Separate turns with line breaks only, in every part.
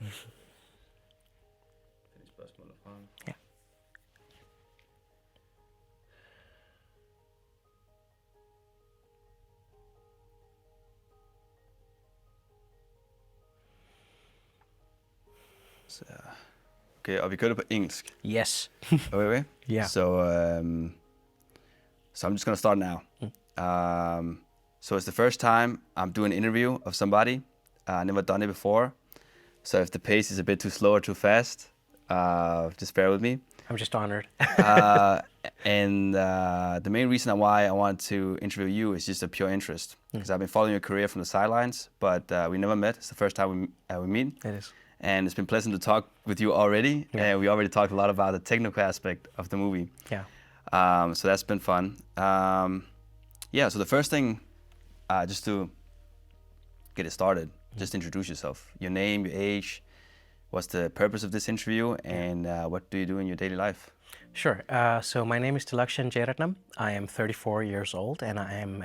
Ja.
Så, okay, og vi kører det på engelsk.
Yes.
Okay.
Yeah.
So I'm just gonna start now. So it's the first time I'm doing an interview of somebody. I never done it before. So if the pace is a bit too slow or too fast, just bear with me.
I'm just honored.
The main reason why I want to interview you is just a pure interest. Because I've been following your career from the sidelines, but we never met. It's the first time we meet.
It is.
And it's been pleasant to talk with you already.
Yeah.
And we already talked a lot about the technical aspect of the movie.
Yeah.
So that's been fun. So the first thing, just to get it started, just introduce yourself. Your name, your age, what's the purpose of this interview, and what do you do in your daily life?
Sure. So my name is Diluckshan Jeyaratnam. I am 34 years old, and I am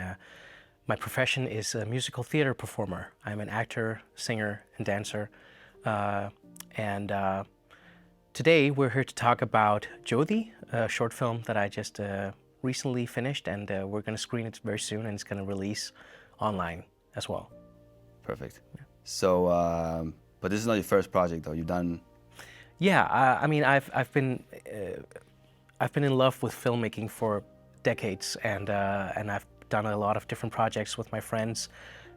my profession is a musical theater performer. I'm an actor, singer, and dancer. Today we're here to talk about Jyothi, a short film that I just recently finished, and we're going to screen it very soon, and it's going to release online as well.
Perfect. Yeah. So, but this is not your first project, though. You've done.
Yeah, I mean, I've been in love with filmmaking for decades, and I've done a lot of different projects with my friends.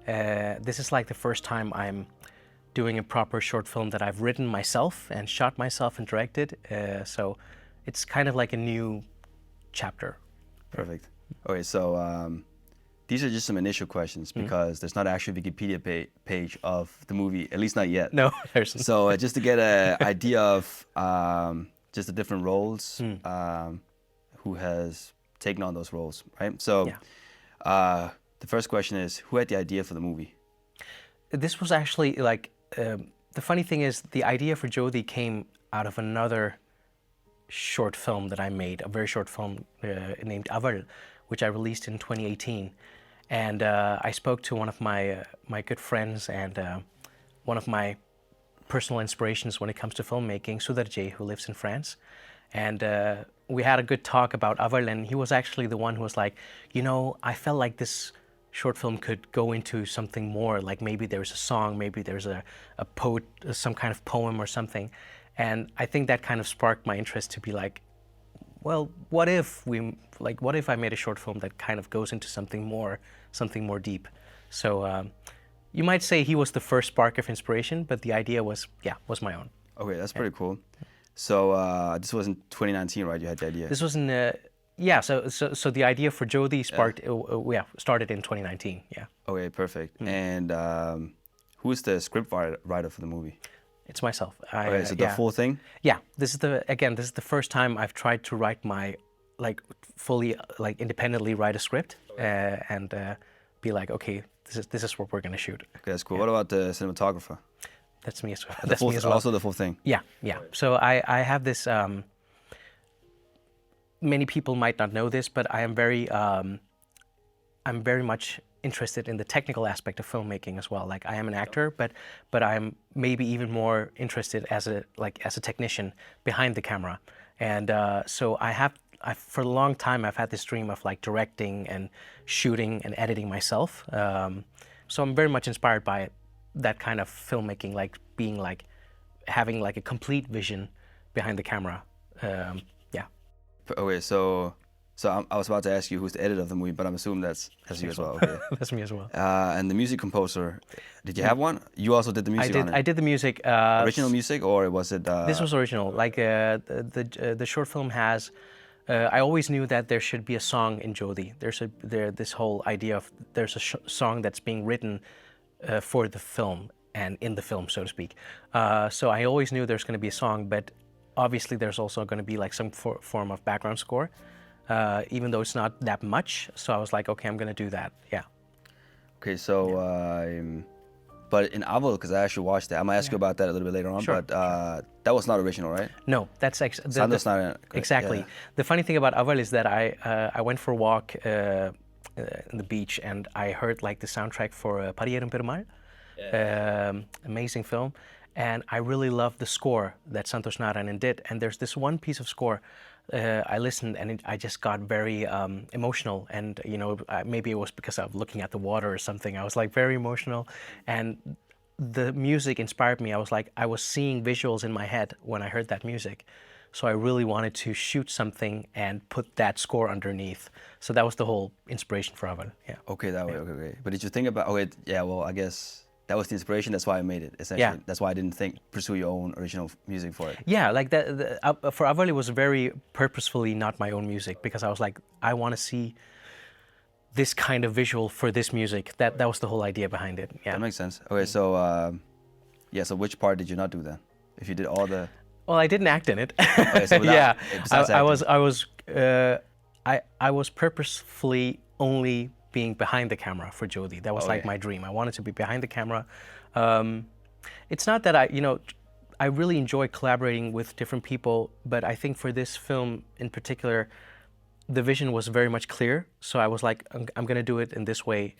This is like the first time I'm doing a proper short film that I've written myself and shot myself and directed. So it's kind of like a new chapter.
Perfect. Okay, so these are just some initial questions because there's not actually a Wikipedia page of the movie, at least not yet.
No, there's not.
So just to get an idea of just the different roles, who has taken on those roles, right? So the first question is, who had the idea for the movie?
This was actually like, the funny thing is the idea for Jyothi came out of another short film that I made, a very short film named Aval, which I released in 2018. And I spoke to one of my good friends and one of my personal inspirations when it comes to filmmaking, Sudarjay, who lives in France. And we had a good talk about Aval, and he was actually the one who was like, I felt like this short film could go into something more, like maybe there's a song, maybe there's a poet, some kind of poem or something. And I think that kind of sparked my interest to be like, well, what if I made a short film that kind of goes into something more deep? So you might say he was the first spark of inspiration, but the idea was my own.
Okay, that's pretty cool. So this was in 2019, right? You had the idea.
This was in So the idea for Jyothi started in 2019. Yeah.
Okay, perfect. And who is the script writer for the movie?
It's myself.
Okay, so the full thing?
Yeah. This is the first time I've tried to write fully independently write a script and be like, okay, this is what we're gonna shoot.
Okay, that's cool. What about the cinematographer?
That's me as well.
That's me as well. Also the full thing.
Yeah. So I have this. Many people might not know this, but I'm very much interested in the technical aspect of filmmaking as well. Like I am an actor, but I'm maybe even more interested as a technician behind the camera. And so for a long time I've had this dream of like directing and shooting and editing myself. So I'm very much inspired by that kind of filmmaking, like being like having like a complete vision behind the camera.
Okay, so I was about to ask you who's the editor of the movie, but I'm assuming that's you as well. Okay.
That's me as well.
And the music composer, did you have one? You also did the music on it?
I did the music.
Original music, or was it?
This was original. Like the short film has. I always knew that there should be a song in Jyothi. This whole idea of there's a song that's being written for the film and in the film, so to speak. So I always knew there's going to be a song, but obviously there's also going to be like some form of background score, even though it's not that much. So I was like, okay, I'm going to do that. Yeah.
Okay, so but in Aval, because I actually watched that, I'm gonna ask you about that a little bit later on.
Sure,
but that was not original, right?
No, that's
Santosh Narayanan.
Exactly.
Yeah.
The funny thing about Aval is that I went for a walk in the beach, and I heard like the soundtrack for Pariyerum Perumal. Amazing film. and I really loved the score that Santosh Narayanan did. And there's this one piece of score I listened, and I just got very emotional. And maybe it was because I was looking at the water or something. I was like very emotional, and the music inspired me. I was seeing visuals in my head when I heard that music. So I really wanted to shoot something and put that score underneath. So that was the whole inspiration for Aval. Yeah.
Okay, that way. Okay. But did you think about? Okay, yeah. Well, I guess that was the inspiration. That's why I made it. Essentially, that's why I didn't pursue your own original music for it.
Yeah, like that. For Aval, it was very purposefully not my own music, because I was like, I want to see this kind of visual for this music. That was the whole idea behind it. Yeah.
That makes sense. Okay, so so which part did you not do then? If you did all the
Well, I didn't act in it.
Okay, so
Yeah,
besides
I was purposefully only being behind the camera for Jyothi. That was like my dream. I wanted to be behind the camera. It's not that I really enjoy collaborating with different people, but I think for this film in particular, the vision was very much clear. So I was like, I'm going to do it in this way.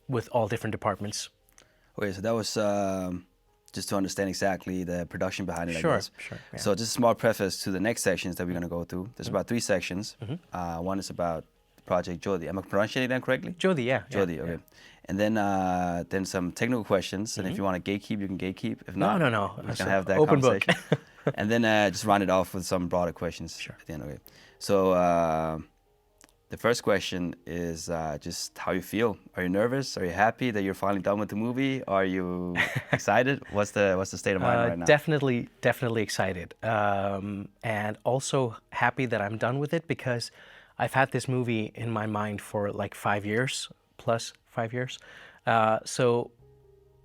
With all different departments.
Okay, so that was just to understand exactly the production behind it, I guess.
Sure. Yeah.
So just a small preface to the next sections that we're going to go through. There's about 3 sections. One is about the project Jyothi. Am I pronouncing that correctly?
Jyothi, yeah.
Jyothi, okay. Yeah. And then some technical questions. And if you want to gatekeep, you can gatekeep. If not,
no.
we're going to have that
open
conversation.
book.
And then just round it off with some broader questions at the end of it. So the first question is just how you feel. Are you nervous? Are you happy that you're finally done with the movie? Are you excited? What's the state of mind right now?
Definitely excited, and also happy that I'm done with it, because I've had this movie in my mind for like 5 years, plus 5 years. So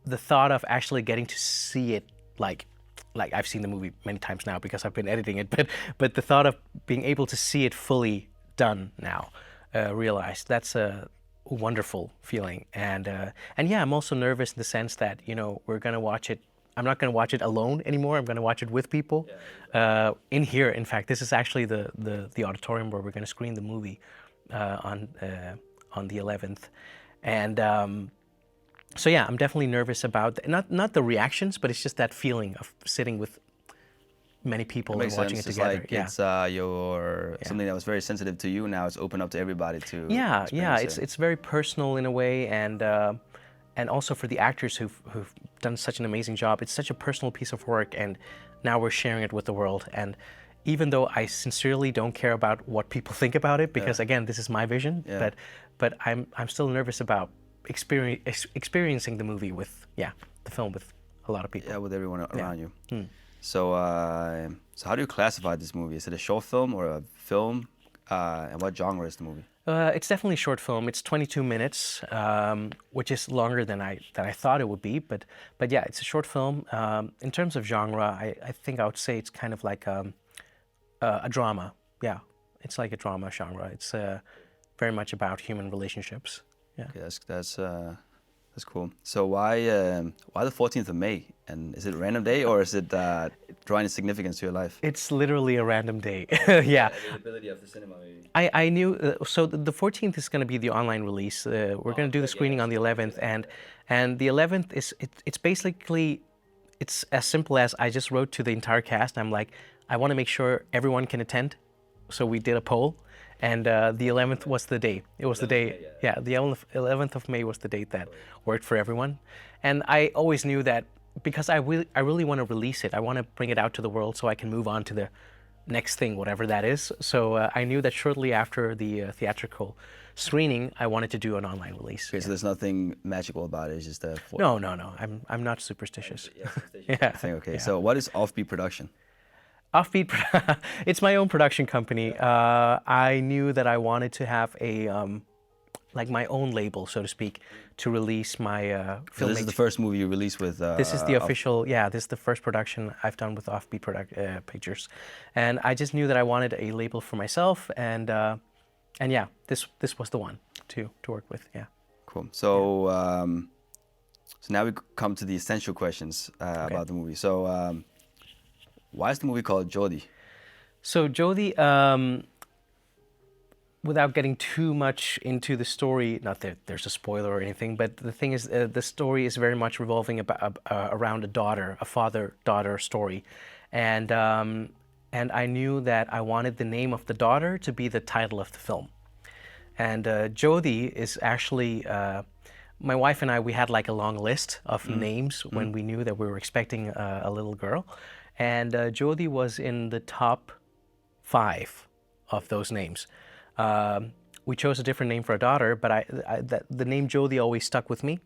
the thought of actually getting to see it, like I've seen the movie many times now because I've been editing it, but the thought of being able to see it fully done now, realized, that's a wonderful feeling. And yeah, I'm also nervous in the sense that we're gonna watch it. I'm not gonna watch it alone anymore. I'm gonna watch it with people in here. In fact, this is actually the auditorium where we're gonna screen the movie on the 11th, and so yeah, I'm definitely nervous about not the reactions, but it's just that feeling of sitting with many people and watching it together.
Like it's something that was very sensitive to you. Now it's open up to everybody to.
It's very personal in a way, and also for the actors who've done such an amazing job. It's such a personal piece of work, and now we're sharing it with the world. And even though I sincerely don't care about what people think about it, because again, this is my vision, but I'm still nervous about experiencing the movie with the film with a lot of people.
Yeah, with everyone around you. So, so how do you classify this movie? Is it a short film or a film? And what genre is the movie?
It's definitely a short film. It's 22 minutes, which is longer than I thought it would be. But yeah, it's a short film. In terms of genre, I think I would say it's kind of like a drama. Yeah, it's like a drama genre. It's very much about human relationships. Yeah.
Okay, that's cool. So why the 14th of May? And is it a random day, or is it drawing a significance to your life?
It's literally a random day. Yeah.
The availability of the cinema, maybe.
I knew. So the 14th is going to be the online release. We're going to do the screening on the 11th, and the 11th it's basically it's as simple as I just wrote to the entire cast. I'm like, I want to make sure everyone can attend, so we did a poll. And the 11th was the day. It was the day, the 11th of May was the date that worked for everyone. And I always knew that because I really want to release it. I want to bring it out to the world so I can move on to the next thing, whatever that is. So I knew that shortly after the theatrical screening, I wanted to do an online release.
Okay, so there's nothing magical about it. It's just a...
No. I'm not superstitious.
Okay, so what is Offbeat Production?
Offbeat, it's my own production company. I knew that I wanted to have a, like my own label, so to speak, to release my filmmaking.
So this is the first movie you released with...
this is the official, this is the first production I've done with Offbeat Pictures. And I just knew that I wanted a label for myself, and yeah, this was the one to work with, yeah.
Cool. So, so now we come to the essential questions about the movie. So, why is the movie called Jyothi?
So Jyothi, without getting too much into the story, not that there's a spoiler or anything, but the thing is, the story is very much revolving around a daughter, a father-daughter story, and I knew that I wanted the name of the daughter to be the title of the film. And Jyothi is actually, my wife and I, we had like a long list of names when we knew that we were expecting a little girl, and Jyothi was in the top 5 of those names. We chose a different name for a daughter, but the name Jyothi always stuck with me.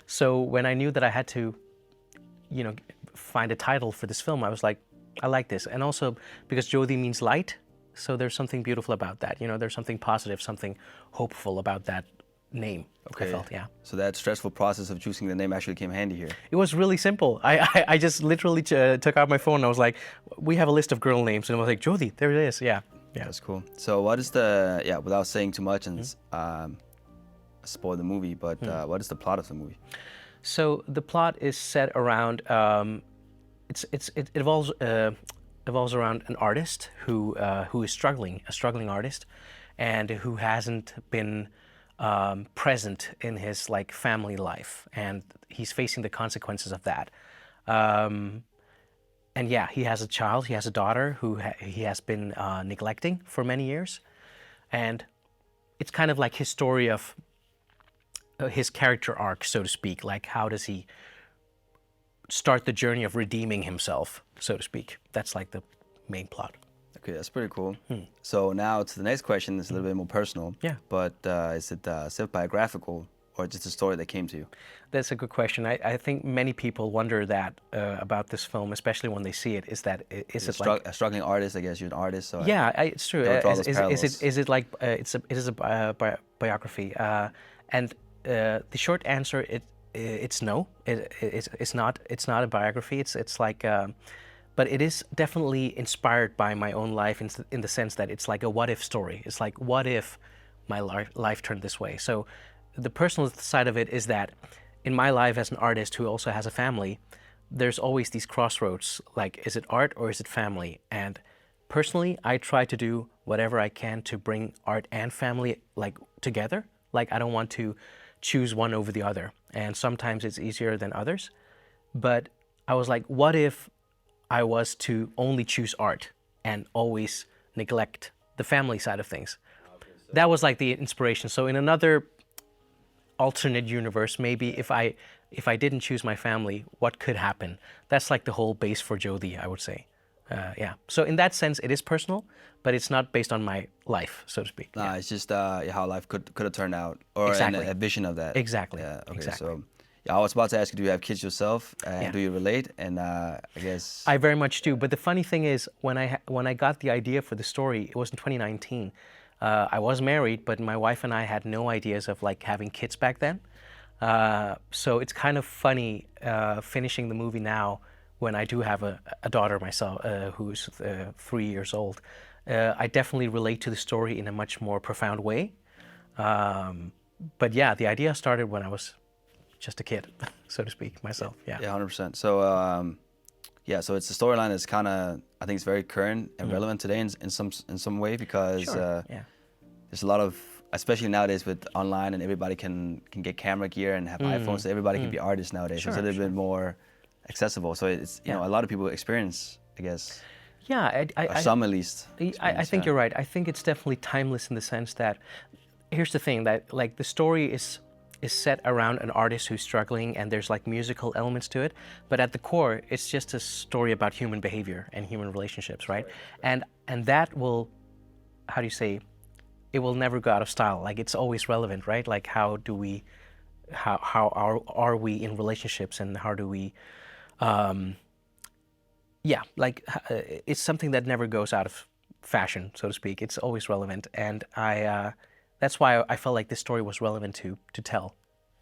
So when I knew that I had to, find a title for this film, I was like, I like this. And also because Jyothi means light, so there's something beautiful about that. There's something positive, something hopeful about that name.
Okay.
I felt, yeah.
So that stressful process of choosing the name actually came handy here.
It was really simple. I just literally took out my phone and I was like, we have a list of girl names. And I was like, Jyothi, there it is, yeah. Yeah.
That's cool. So what is without saying too much and spoil the movie, but what is the plot of the movie?
So the plot is set around, it evolves around an artist who is struggling, a struggling artist, and who hasn't been present in his family life, and he's facing the consequences of that. And yeah, he has a child, he has a daughter who he has been neglecting for many years. And it's kind of like his story of his character arc, so to speak. Like, how does he start the journey of redeeming himself, so to speak? That's like the main plot.
Okay, that's pretty cool. So now to the next question, it's a little bit more personal.
Yeah.
But is it self-biographical or just a story that came to you?
That's a good question. I think many people wonder that about this film, especially when they see it. Is it like
a struggling artist? I guess you're an artist. So
yeah, it's true. Is it like it is a biography? And the short answer it's no. It's not. It's not a biography. It's like. But it is definitely inspired by my own life in the sense that it's like a what-if story. It's like, what if my life turned this way? So the personal side of it is that in my life as an artist who also has a family, there's always these crossroads, like, is it art or is it family? And personally, I try to do whatever I can to bring art and family together. Like, I don't want to choose one over the other. And sometimes it's easier than others. But I was like, what if I was to only choose art and always neglect the family side of things? That was like the inspiration. So in another alternate universe, maybe if I didn't choose my family, what could happen? That's like the whole base for Jyothi, I would say. Yeah. So in that sense, it is personal, but it's not based on my life, so to speak.
Nah, it's just how life could have turned out, or
Exactly.
a vision of that.
Exactly.
Yeah. Okay.
Exactly.
So. Yeah, I was about to ask you, do you have kids yourself? And
Yeah.
do you relate? And I guess...
I very much do. But the funny thing is, when I got the idea for the story, it was in 2019. I was married, but my wife and I had no ideas of having kids back then. So it's kind of funny finishing the movie now when I do have a daughter myself who's 3 years old. I definitely relate to the story in a much more profound way. But yeah, the idea started when I was just a kid, so to speak, myself. Yeah.
Yeah, 100%. So so it's a storyline that's kind of, I think it's very current and relevant today in some way, because there's a lot of, especially nowadays with online, and everybody can get camera gear and have iPhones, so everybody can be artists nowadays.
Sure,
so it's a little bit more accessible. So it's a lot of people experience, I guess.
Yeah,
some at least.
I think you're right. I think it's definitely timeless in the sense that, here's the thing, that the story is set around an artist who's struggling, and there's musical elements to it, but at the core, it's just a story about human behavior and human relationships, right? And that will, how do you say, it will never go out of style. It's always relevant, right? How are we in relationships, and how do we, it's something that never goes out of fashion, so to speak. It's always relevant, and that's why I felt like this story was relevant to tell.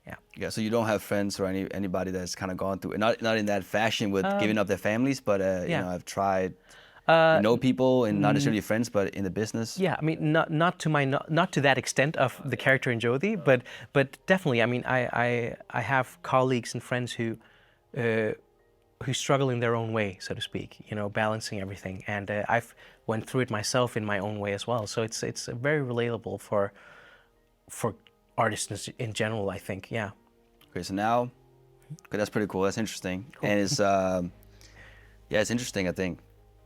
Yeah.
Yeah. So you don't have friends or anybody that's kind of gone through, not in that fashion with giving up their families, but I've tried. People, and not necessarily friends, but in the business.
Yeah, I mean, not to that extent of the character in Jyothi, but definitely. I mean, I have colleagues and friends who struggle in their own way, so to speak. You know, balancing everything, and I've went through it myself in my own way as well. So it's very relatable for artists in general, I think. Yeah.
Okay, so now, okay, that's pretty cool. That's interesting, and it's yeah, it's interesting. I think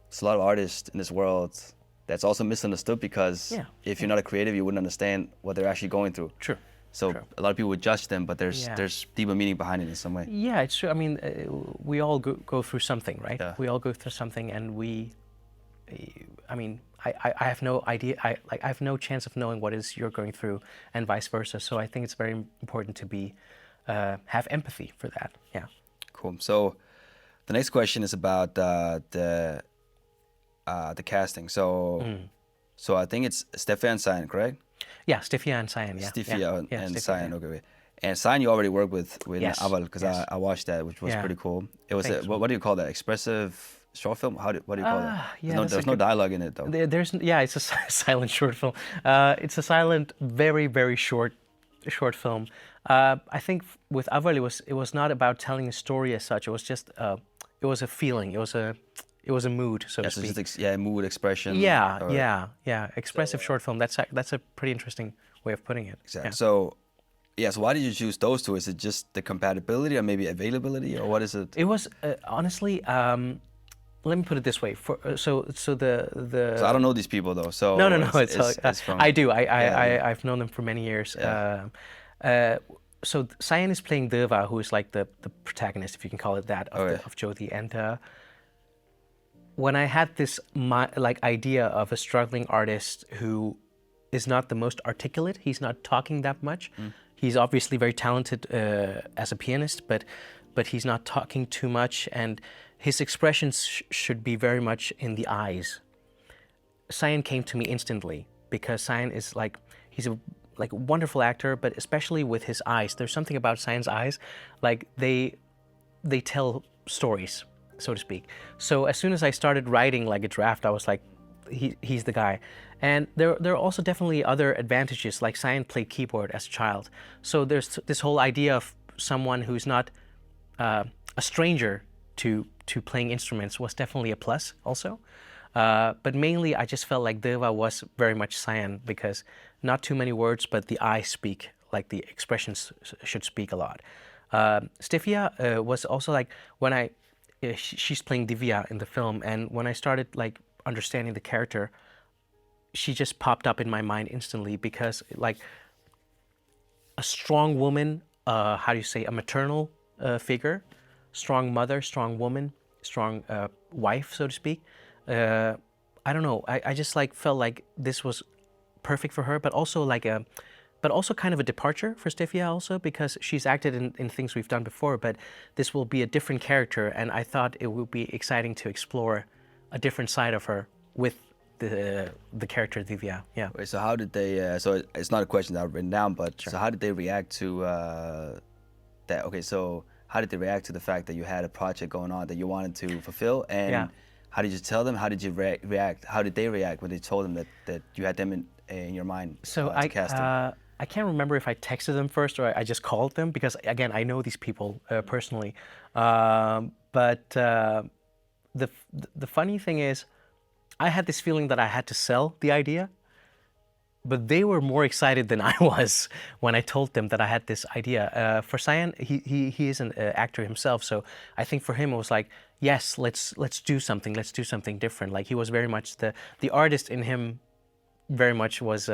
there's a lot of artists in this world that's also misunderstood because if you're not a creative, you wouldn't understand what they're actually going through.
True.
So a lot of people would judge them, but there's deeper meaning behind it in some way.
Yeah, it's true. I mean, we all go through something, right?
Yeah.
We all go through something, and I mean, I have no idea. I have no chance of knowing what is you're going through, and vice versa. So I think it's very important to be have empathy for that. Yeah.
Cool. So the next question is about the casting. So so I think it's Stefeja and Sajan, correct?
Yeah, Stefeja and Sajan. Yeah.
Stefeja and
Stefeja,
Sajan. Okay. And Sajan, you already worked with
Yes.
Aval because
Yes.
I watched that, which was pretty cool. It was
Thanks.
what do you call that? Expressive short film? What do you call that?
Yeah,
There's no dialogue in it though.
There's it's a silent short film. It's a silent, very short film. I think with Aval it was not about telling a story as such. It was just it was a feeling. It was a mood, so to
So
speak.
just mood expression.
Yeah. Expressive short film. That's a pretty interesting way of putting it.
Exactly.
Yeah.
So why did you choose those two? Is it just the compatibility or maybe availability, or what is it?
It was honestly. Let me put it this way. So the.
So I don't know these people though. So
No.
It's from,
I do. I've known them for many years.
Yeah.
So Sajan is playing Deva, who is like the protagonist, if you can call it that, of Jyothi. And when I had this idea of a struggling artist who is not the most articulate, he's not talking that much. He's obviously very talented as a pianist, but he's not talking too much, and his expressions should be very much in the eyes. Sajan came to me instantly because Sajan is he's a wonderful actor, but especially with his eyes. There's something about Sajan's eyes, like they tell stories, so to speak. So as soon as I started writing like a draft, I was like, he's the guy. And there are also definitely other advantages, like Sajan played keyboard as a child. So there's this whole idea of someone who's not a stranger to playing instruments was definitely a plus also. But mainly I just felt like Deva was very much Sajan because not too many words, but the eyes speak, like the expressions should speak a lot. Stefeja was also like when she's playing Divya in the film, and when I started like understanding the character, she just popped up in my mind instantly because like a strong woman, how do you say, a maternal figure, strong mother, strong woman, strong wife, so to speak. I don't know. I just like felt like this was perfect for her, but also kind of a departure for Stefeja also because she's acted in things we've done before, but this will be a different character, and I thought it would be exciting to explore a different side of her with the character Divya. Yeah.
Wait, so how did they? So it's not a question that I've written down, but so how did they react to that? Okay, so how did they react to the fact that you had a project going on that you wanted to fulfill, and how did you tell them? How did you react? How did they react when they told them that you had them in your mind?
So I can't remember if I texted them first or I just called them because again I know these people personally, but the funny thing is, I had this feeling that I had to sell the idea, but they were more excited than I was when I told them that I had this idea. For Sajan, he is an actor himself, so I think for him it was like, yes, let's do something different. Like he was very much the artist in him, very much was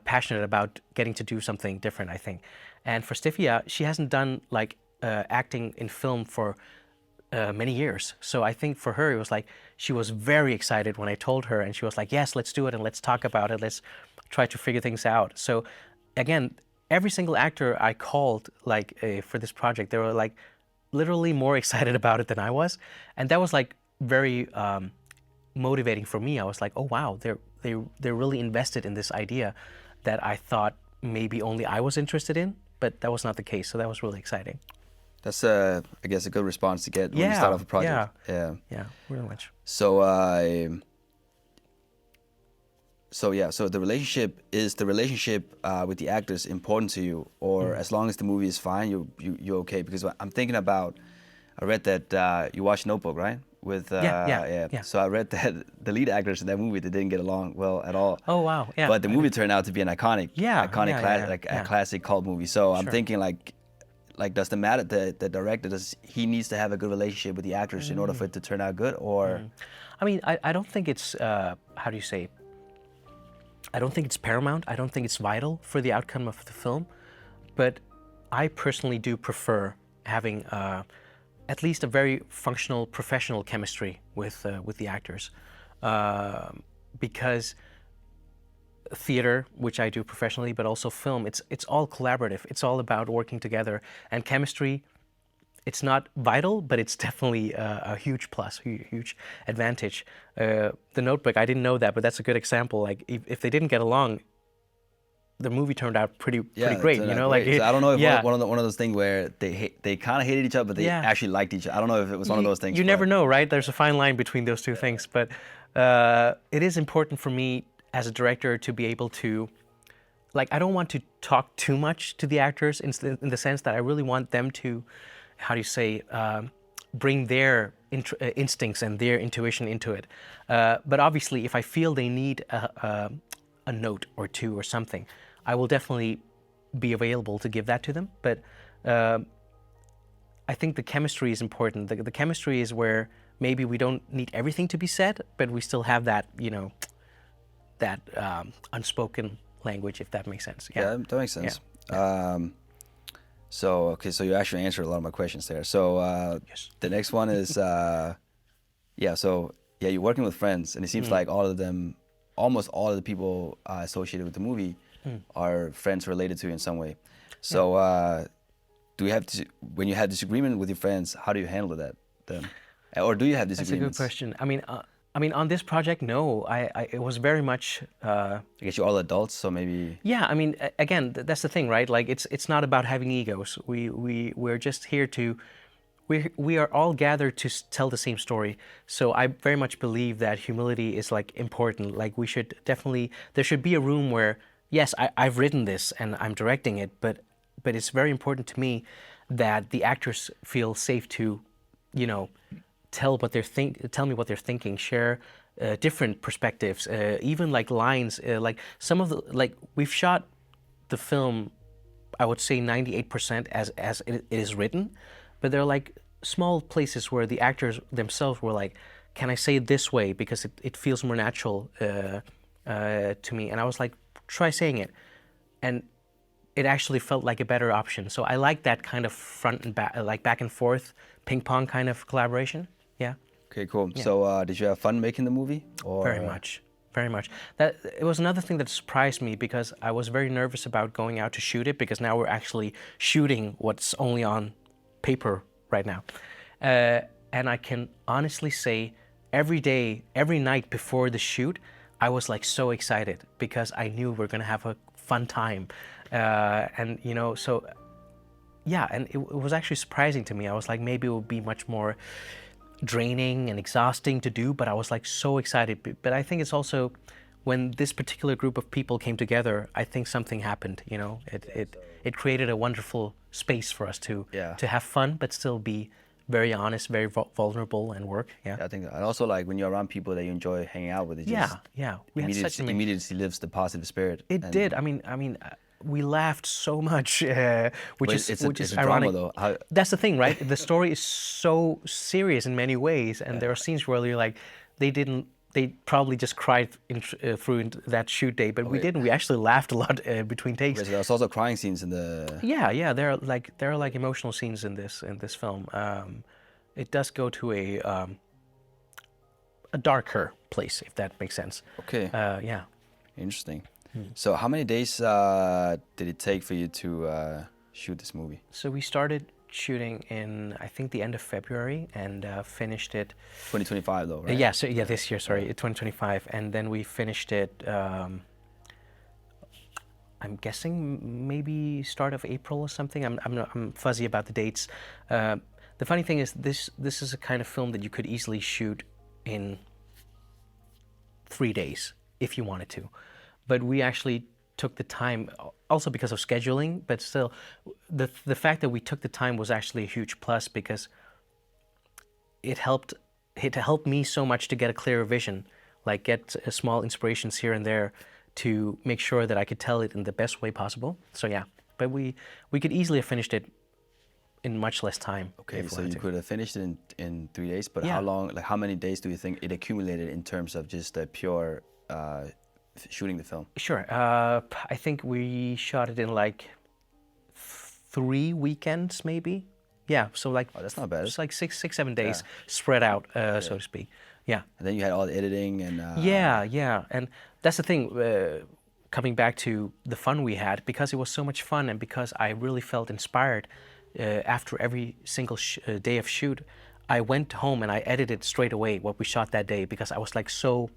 passionate about getting to do something different, I think. And for Stefeja, she hasn't done like acting in film for many years. So I think for her, it was like, she was very excited when I told her, and she was like, yes, let's do it and let's talk about it. Let's try to figure things out. So again, every single actor I called like for this project, they were like literally more excited about it than I was. And that was like very motivating for me. I was like, oh wow, they're really invested in this idea that I thought maybe only I was interested in, but that was not the case. So that was really exciting.
That's I guess a good response to get when you start off a project.
Yeah, really much.
So so the relationship with the actors important to you, or as long as the movie is fine, you're okay? Because I'm thinking about I read that you watched Notebook, right? With
Yeah.
So I read that the lead actors in that movie, they didn't get along well at all.
Oh wow, yeah.
But the movie turned out to be an iconic,
Yeah,
a classic cult movie. So I'm
Sure.
thinking like does the director, does he needs to have a good relationship with the actors in order for it to turn out good, or?
I mean, I don't think it's how do you say? I don't think it's paramount. I don't think it's vital for the outcome of the film, but I personally do prefer having at least a very functional professional chemistry with the actors, because theater, which I do professionally, but also film, it's all collaborative. It's all about working together, and chemistry. It's not vital, but it's definitely a huge plus, huge advantage. The Notebook, I didn't know that, but that's a good example. Like if they didn't get along, the movie turned out pretty great. You know,
great.
like
So I don't know if
yeah,
one of those things where they kind of hated each other, but they
Yeah.
actually liked each other. I don't know if it was one of those things.
You
but-
never know, right? There's a fine line between those two things, but it is important for me as a director to be able to, like, I don't want to talk too much to the actors in the sense that I really want them to, how do you say, bring their instincts and their intuition into it. But obviously, if I feel they need a note or two or something, I will definitely be available to give that to them. But I think the chemistry is important. The chemistry is where maybe we don't need everything to be said, but we still have that, you know, that unspoken language, if that makes sense.
Yeah, that makes sense. So you actually answered a lot of my questions there. So
Yes.
the next one is, you're working with friends, and it seems like almost all of the people associated with the movie are friends related to you in some way. So do you have to, when you have disagreement with your friends, how do you handle that then? Or do you have
That's a
disagreements?
good question. I mean, on this project, no. It was very much.
I guess you're all adults, so maybe.
Yeah, I mean, again, that's the thing, right? Like, it's not about having egos. We're just here to. We are all gathered to tell the same story. So I very much believe that humility is like important. Like we should definitely. There should be a room where, yes, I've written this and I'm directing it, but it's very important to me that the actors feel safe to, you know, tell me what they're thinking, share different perspectives, even like lines, like some of the, like we've shot the film, I would say 98% as it is written, but there are like small places where the actors themselves were like, can I say it this way because it feels more natural to me, and I was like, try saying it, and it actually felt like a better option. So I like that kind of front and back, like back and forth, ping pong kind of collaboration. Yeah.
Okay, cool. So did you have fun making the movie? Or?
Very much, very much. That it was another thing that surprised me because I was very nervous about going out to shoot it because now we're actually shooting what's only on paper right now, and I can honestly say every day, every night before the shoot, I was like so excited because I knew we're gonna have a fun time, and you know, so yeah, and it was actually surprising to me. I was like, maybe it would be much more draining and exhausting to do, but I was like so excited. But I think it's also when this particular group of people came together, I think something happened. You know, it created a wonderful space for us to have fun, but still be very honest, very vulnerable, and work. Yeah,
I think, and also like when you're around people that you enjoy hanging out with, it just
we had such
immediately lifts the positive spirit.
It did. I mean. We laughed so much, which is
it's a
ironic.
drama, though.
That's the thing, right? The story is so serious in many ways, and there are scenes where you're like, they probably just cried through that shoot day, but we didn't. We actually laughed a lot between takes.
Okay, so there's also crying scenes in the.
Yeah. There are like emotional scenes in this film. It does go to a darker place, if that makes sense.
Okay.
Yeah.
Interesting. So how many days did it take for you to shoot this movie?
So we started shooting in, I think, the end of February and finished it.
2025 though, right?
This year, sorry, 2025. And then we finished it, I'm guessing maybe start of April or something. I'm fuzzy about the dates. The funny thing is this is a kind of film that you could easily shoot in 3 days if you wanted to. But we actually took the time, also because of scheduling, but still, the fact that we took the time was actually a huge plus because it helped me so much to get a clearer vision, like get small inspirations here and there to make sure that I could tell it in the best way possible. So yeah, but we could easily have finished it in much less time.
Okay, so you could have finished it in 3 days, but
Yeah.
how long, like how many days do you think it accumulated in terms of just pure shooting the film?
Sure. I think we shot it in like 3 weekends, maybe. Yeah. So like,
Oh, that's not bad.
it's like 7 days spread out, so to speak. Yeah.
And then you had all the editing and...
Yeah. And that's the thing, coming back to the fun we had, because it was so much fun and because I really felt inspired after every single day of shoot, I went home and I edited straight away what we shot that day because I was like so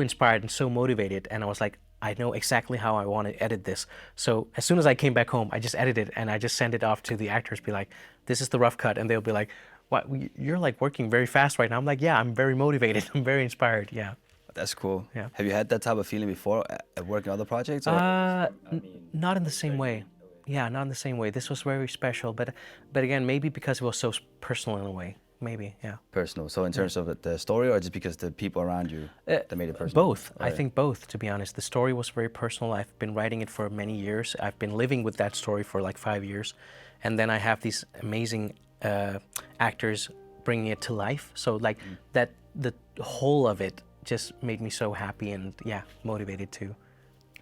inspired and so motivated, and I was like, I know exactly how I want to edit this. So as soon as I came back home, I just edited and I just sent it off to the actors, be like, this is the rough cut, and they'll be like, what, you're like working very fast right now. I'm like, yeah, I'm very motivated. I'm very inspired. Yeah.
That's cool.
Yeah.
Have you had that type of feeling before at working on other projects? Or?
Not in the same way. Yeah, not in the same way. This was very special, but again, maybe because it was so personal in a way. Maybe, yeah.
Personal. So in terms of the story, or just because the people around you that made it personal?
Both. I think both, to be honest. The story was very personal. I've been writing it for many years. I've been living with that story for like 5 years. And then I have these amazing actors bringing it to life. So like that, the whole of it just made me so happy and motivated to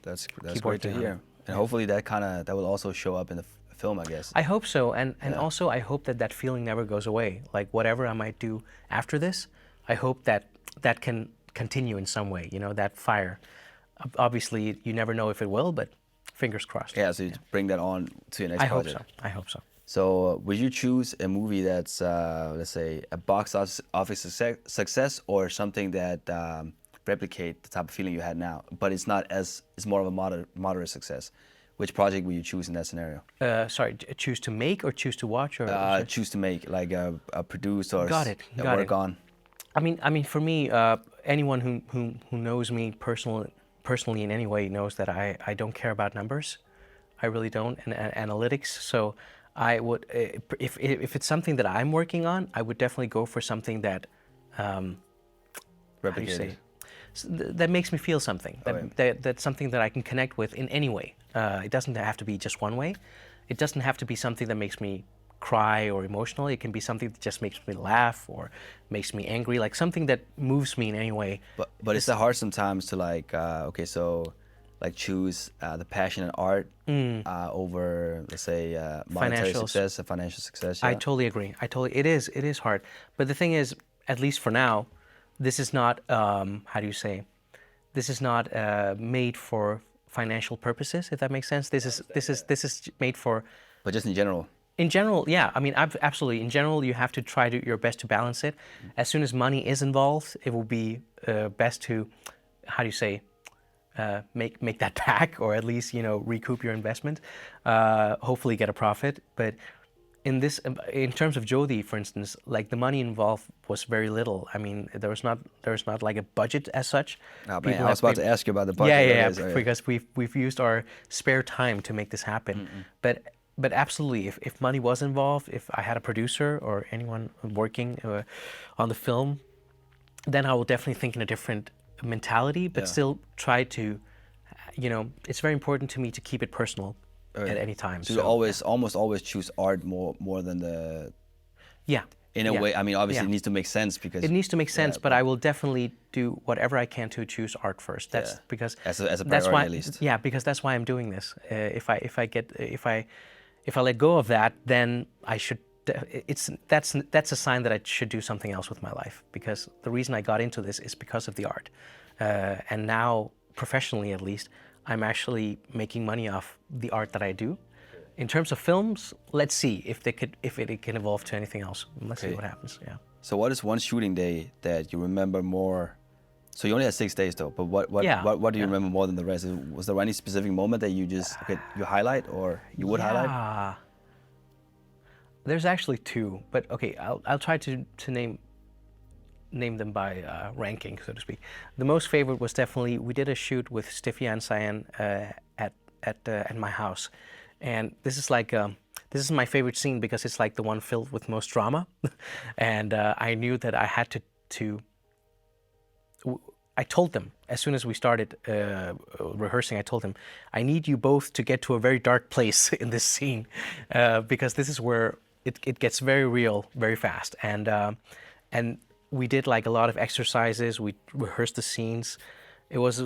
That's
keep
great
working
to
on
hear.
it.
And hopefully that will also show up in the film, I guess.
I hope so, and also I hope that feeling never goes away. Like whatever I might do after this, I hope that can continue in some way. You know, that fire. Obviously, you never know if it will, but fingers crossed.
Yeah, so you bring that on to your next project.
I hope so.
So would you choose a movie that's, let's say, a box office success, or something that replicate the type of feeling you had now, but it's more of a moderate success? Which project will you choose in that scenario?
Sorry, choose to make or choose to watch, or
choose to make, like a produce or work on.
I mean, for me, anyone who knows me personally in any way knows that I don't care about numbers. I really don't, and analytics. So I would, if it's something that I'm working on, I would definitely go for something that
Replicated.
That makes me feel something. That's something that I can connect with in any way. It doesn't have to be just one way. It doesn't have to be something that makes me cry or emotional. It can be something that just makes me laugh or makes me angry, like something that moves me in any way.
But it's hard sometimes to like, choose the passion and art over, let's say, monetary success and financial success. Yeah?
I totally agree. It is hard. But the thing is, at least for now, this is not, this is not made for financial purposes, if that makes sense. This is made for...
But just in general.
In general, yeah. I mean, absolutely. In general, you have to try your best to balance it. As soon as money is involved, it will be best to, make that back, or at least, recoup your investment. Hopefully get a profit. But in terms of Jyothi, for instance, like the money involved was very little. I mean, there was not like a budget as such.
Oh, man, I was about to ask you about the budget.
Yeah, because we've used our spare time to make this happen. But absolutely, if money was involved, if I had a producer or anyone working on the film, then I will definitely think in a different mentality, but still try to, it's very important to me to keep it personal. At any time.
So you almost always choose art more than the...
Yeah.
In a way, I mean, obviously it needs to make sense because...
It needs to make sense, but I will definitely do whatever I can to choose art first. That's because...
As a priority, at least.
Yeah, because that's why I'm doing this. If I let go of that, then I should... That's a sign that I should do something else with my life, because the reason I got into this is because of the art. And now, professionally at least, I'm actually making money off the art that I do. In terms of films, let's see if it can evolve to anything else. Let's see what happens. Yeah.
So what is one shooting day that you remember more? So you only had 6 days though, but what do you remember more than the rest? Was there any specific moment that you just you highlight, or you would highlight?
There's actually 2, but okay, I'll try to name them by ranking, so to speak. The most favorite was definitely, we did a shoot with Stefeja and Sajan at my house, and this is like this is my favorite scene because it's like the one filled with most drama, and I knew that I had to. I told them as soon as we started rehearsing. I told them, I need you both to get to a very dark place in this scene, because this is where it gets very real very fast. And we did like a lot of exercises. We rehearsed the scenes. It was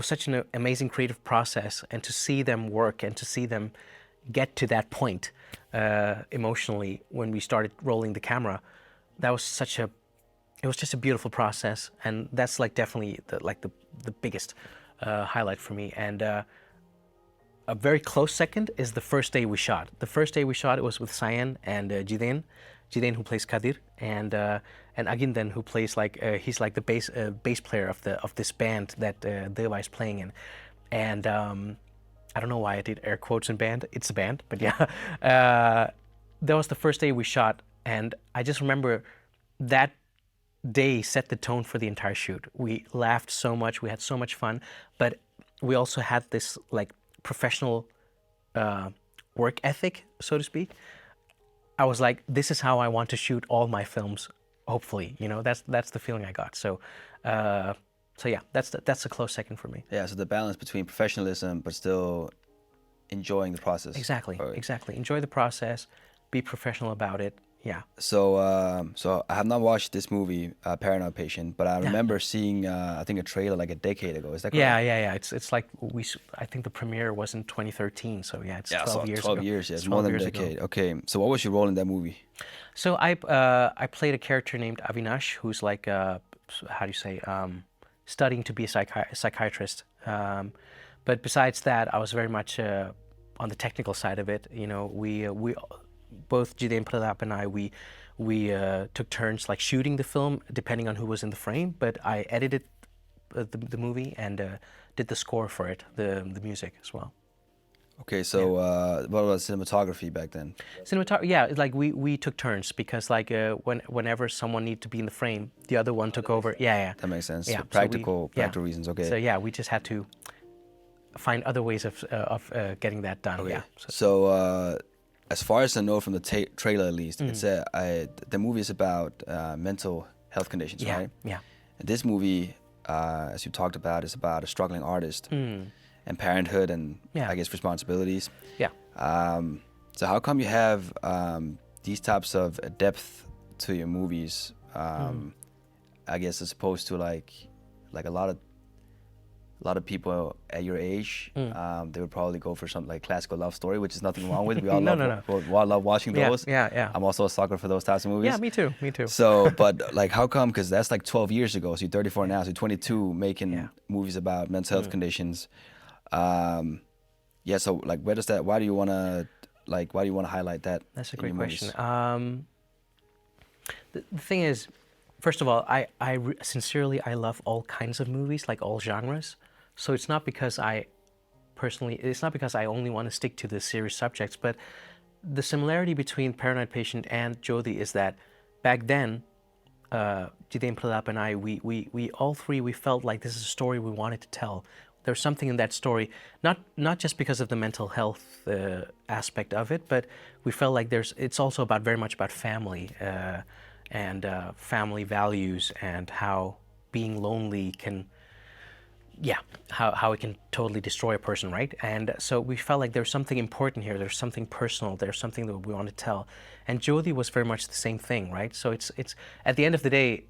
such an amazing creative process, and to see them work and to see them get to that point emotionally when we started rolling the camera, that was it was just a beautiful process, and that's like definitely the biggest highlight for me. And a very close second is the first day we shot. The first day we shot, it was with Sajan and Jiden who plays Kadir, and Agindan who plays he's like the bass player of this band that Deva is playing in. And I don't know why I did air quotes in band. It's a band, but yeah. That was the first day we shot, and I just remember that day set the tone for the entire shoot. We laughed so much, we had so much fun, but we also had this like professional work ethic, so to speak. I was like, this is how I want to shoot all my films. Hopefully, that's the feeling I got. So yeah, that's a close second for me.
Yeah. So the balance between professionalism but still enjoying the process.
Exactly.
Right.
Exactly. Enjoy the process. Be professional about it. Yeah.
So I have not watched this movie, Paranoid Patient, but I remember seeing I think a trailer like a decade ago. Is that correct?
Yeah. It's like I think the premiere was in 2013. So yeah, it's 12 years
12
ago.
years. Yeah, it's more than a decade. Okay. So what was your role in that movie?
So I played a character named Avinash, who's like how do you say, studying to be a psychiatrist. But besides that, I was very much on the technical side of it. We both Jide and Pratap and I, we took turns like shooting the film depending on who was in the frame. But I edited the movie and did the score for it, the music as well.
Okay, so what about cinematography back then?
Yeah, like we took turns because like whenever someone needed to be in the frame, the other one took over. Yeah.
That makes sense.
Yeah,
Practical reasons. Okay.
So yeah, we just had to find other ways of getting that done.
Okay.
Yeah.
So as far as I know from the trailer at least, it's the movie is about mental health conditions, right?
Yeah.
And this movie, as you talked about, is about a struggling artist and parenthood and I guess responsibilities.
Yeah.
So how come you have these types of depth to your movies? I guess as opposed to like a lot of people at your age, they would probably go for something like classical love story, which is nothing wrong with. We all love watching those.
Yeah.
I'm also a sucker for those types of movies.
Yeah, me too.
So, but like, how come? Because that's like 12 years ago. So you're 34 now. So you're 22, making movies about mental health conditions. Yeah. So like, why do you want to highlight that?
That's a great question. The thing is, first of all, I sincerely love all kinds of movies, like all genres. So it's not because I only want to stick to the serious subjects, but the similarity between Paranoid Patient and Jyothi is that back then, Jiten Pratap and I, we all three, we felt like this is a story we wanted to tell. There's something in that story, not just because of the mental health aspect of it, but we felt like it's also very much about family and family values and how being lonely can, how it can totally destroy a person, right? And so we felt like there's something important here. There's something personal. There's something that we want to tell. And Jyothi was very much the same thing, right? So it's at the end of the day,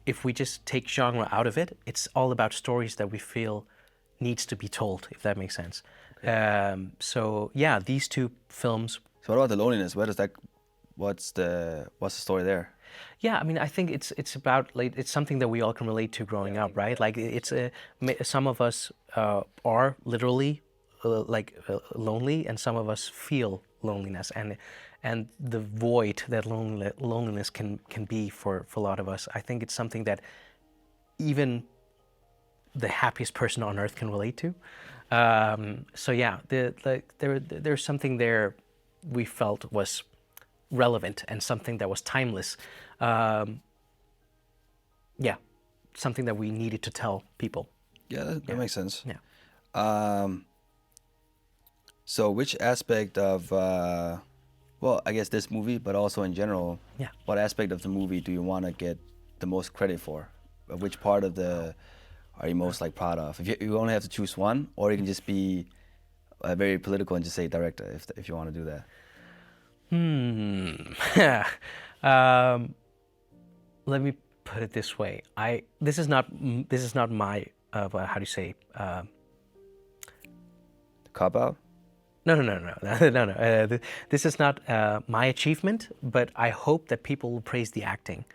if we just take genre out of it, it's all about stories that we feel needs to be told, if that makes sense. Okay. So yeah, these two films.
So what about the loneliness? What's the story there?
Yeah, I mean, I think it's about like it's something that we all can relate to growing up, right? Like some of us are literally lonely, and some of us feel loneliness, and the void that loneliness can be for a lot of us. I think it's something that even the happiest person on earth can relate to. So yeah, there's something there we felt was relevant and something that was timeless. Something that we needed to tell people.
Yeah, that makes sense.
Yeah.
So which aspect of, well, I guess this movie, but also in general,
Yeah.
what aspect of the movie do you want to get the most credit for? Which part of the are you most like proud of? If you only have to choose one, or you can just be very political and just say director if you want to do that.
um, let me put it this way. This is not my how do you say
Cop out?
no, no. This is not my achievement, but I hope that people will praise the acting,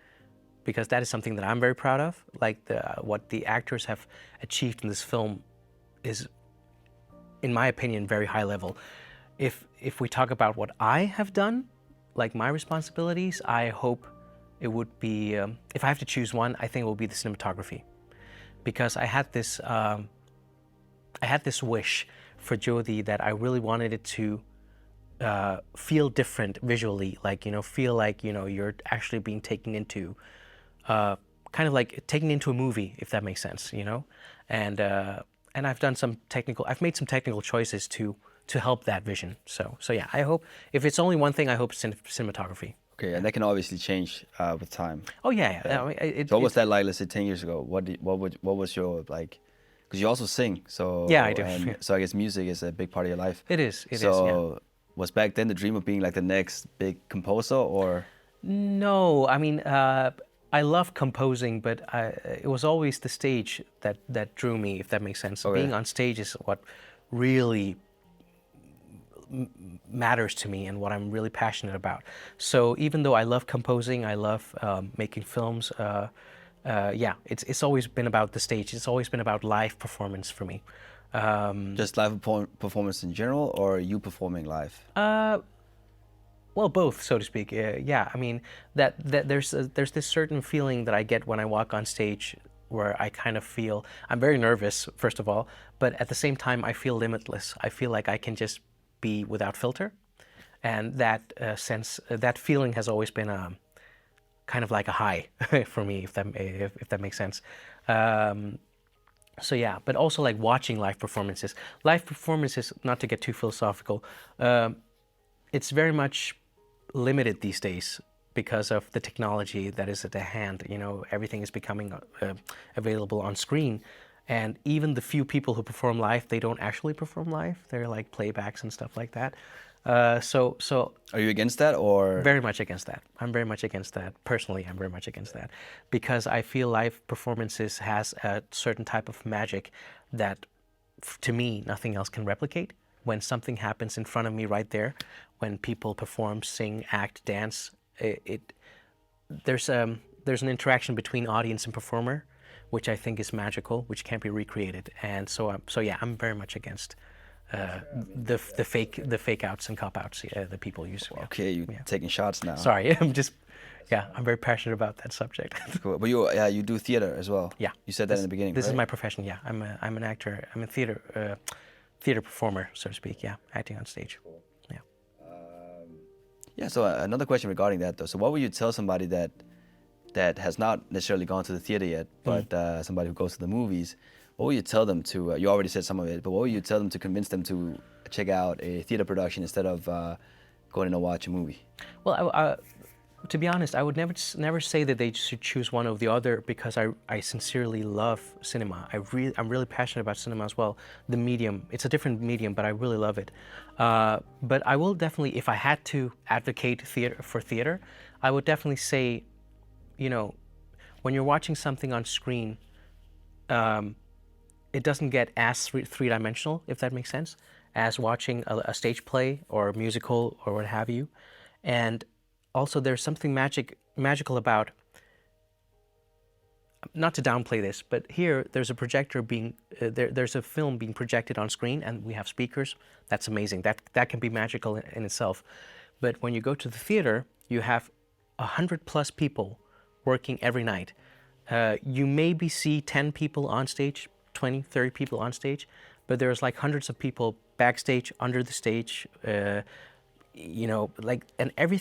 because that is something that I'm very proud of. Like what the actors have achieved in this film is, in my opinion, very high level. If we talk about what I have done, like my responsibilities, I hope it would be, if I have to choose one, I think it will be the cinematography, because I had this wish for Jyothi that I really wanted it to feel different visually, like, feel like, you're actually being taken into, kind of like taken into a movie, if that makes sense, and I've made some technical choices to help that vision. So yeah, I hope, if it's only one thing, I hope cinematography.
Okay, and that can obviously change with time.
Oh yeah. I mean,
So what was that like, let's say 10 years ago? What was your like? Because you also sing, so
Yeah, I do.
And so I guess music is a big part of your life.
It is.
So was back then the dream of being like the next big composer, or?
No, I mean, I love composing, but it was always the stage that drew me, if that makes sense.
Okay.
Being on stage is what really matters to me and what I'm really passionate about. So even though I love composing, I love making films, yeah, it's always been about the stage. It's always been about live performance for me.
Just live performance in general, or you performing live?
Well, both, so to speak. Yeah, I mean that there's this certain feeling that I get when I walk on stage, where I kind of feel I'm very nervous, first of all, but at the same time I feel limitless. I feel like I can just be without filter, and that that feeling has always been kind of like a high for me, if that makes sense. So yeah, but also like watching live performances. Live performances, not to get too philosophical, it's very much limited these days because of the technology that is at the hand. Everything is becoming available on screen, and even the few people who perform live, they don't actually perform live. They're like playbacks and stuff like that. So
Are you against that, or?
very much against that. I'm very much against that. Personally, I'm very much against that, because I feel live performances has a certain type of magic that, to me, nothing else can replicate. When something happens in front of me right there, when people perform, sing, act, dance, there's an interaction between audience and performer, which I think is magical, which can't be recreated. And so yeah, I'm very much against the fake outs and cop outs that people use. Yeah.
Okay, you're taking shots now.
Sorry, I'm very passionate about that subject.
Cool. But you do theater as well.
Yeah.
You said that in the beginning.
This is
right?
my profession. Yeah, I'm an actor. I'm a theater performer, so to speak. Yeah, acting on stage. Yeah.
Yeah. So another question regarding that, though. So what would you tell somebody that has not necessarily gone to the theater yet, but somebody who goes to the movies? What would you tell them to? You already said some of it, but what would you tell them to convince them to check out a theater production instead of going to watch a movie?
Well, to be honest, I would never say that they should choose one over the other, because I sincerely love cinema. I'm really passionate about cinema as well. The medium, it's a different medium, but I really love it. But I will definitely, if I had to advocate theater, I would definitely say, when you're watching something on screen, it doesn't get as three-dimensional, if that makes sense, as watching a stage play or a musical or what have you. And also, there's something magical about, not to downplay this, but here there's a projector there's a film being projected on screen, and we have speakers. That's amazing. That can be magical in itself. But when you go to the theater, you have 100+ people working every night. You maybe see 10 people on stage, 20, 30 people on stage, but there's like hundreds of people backstage, under the stage, and every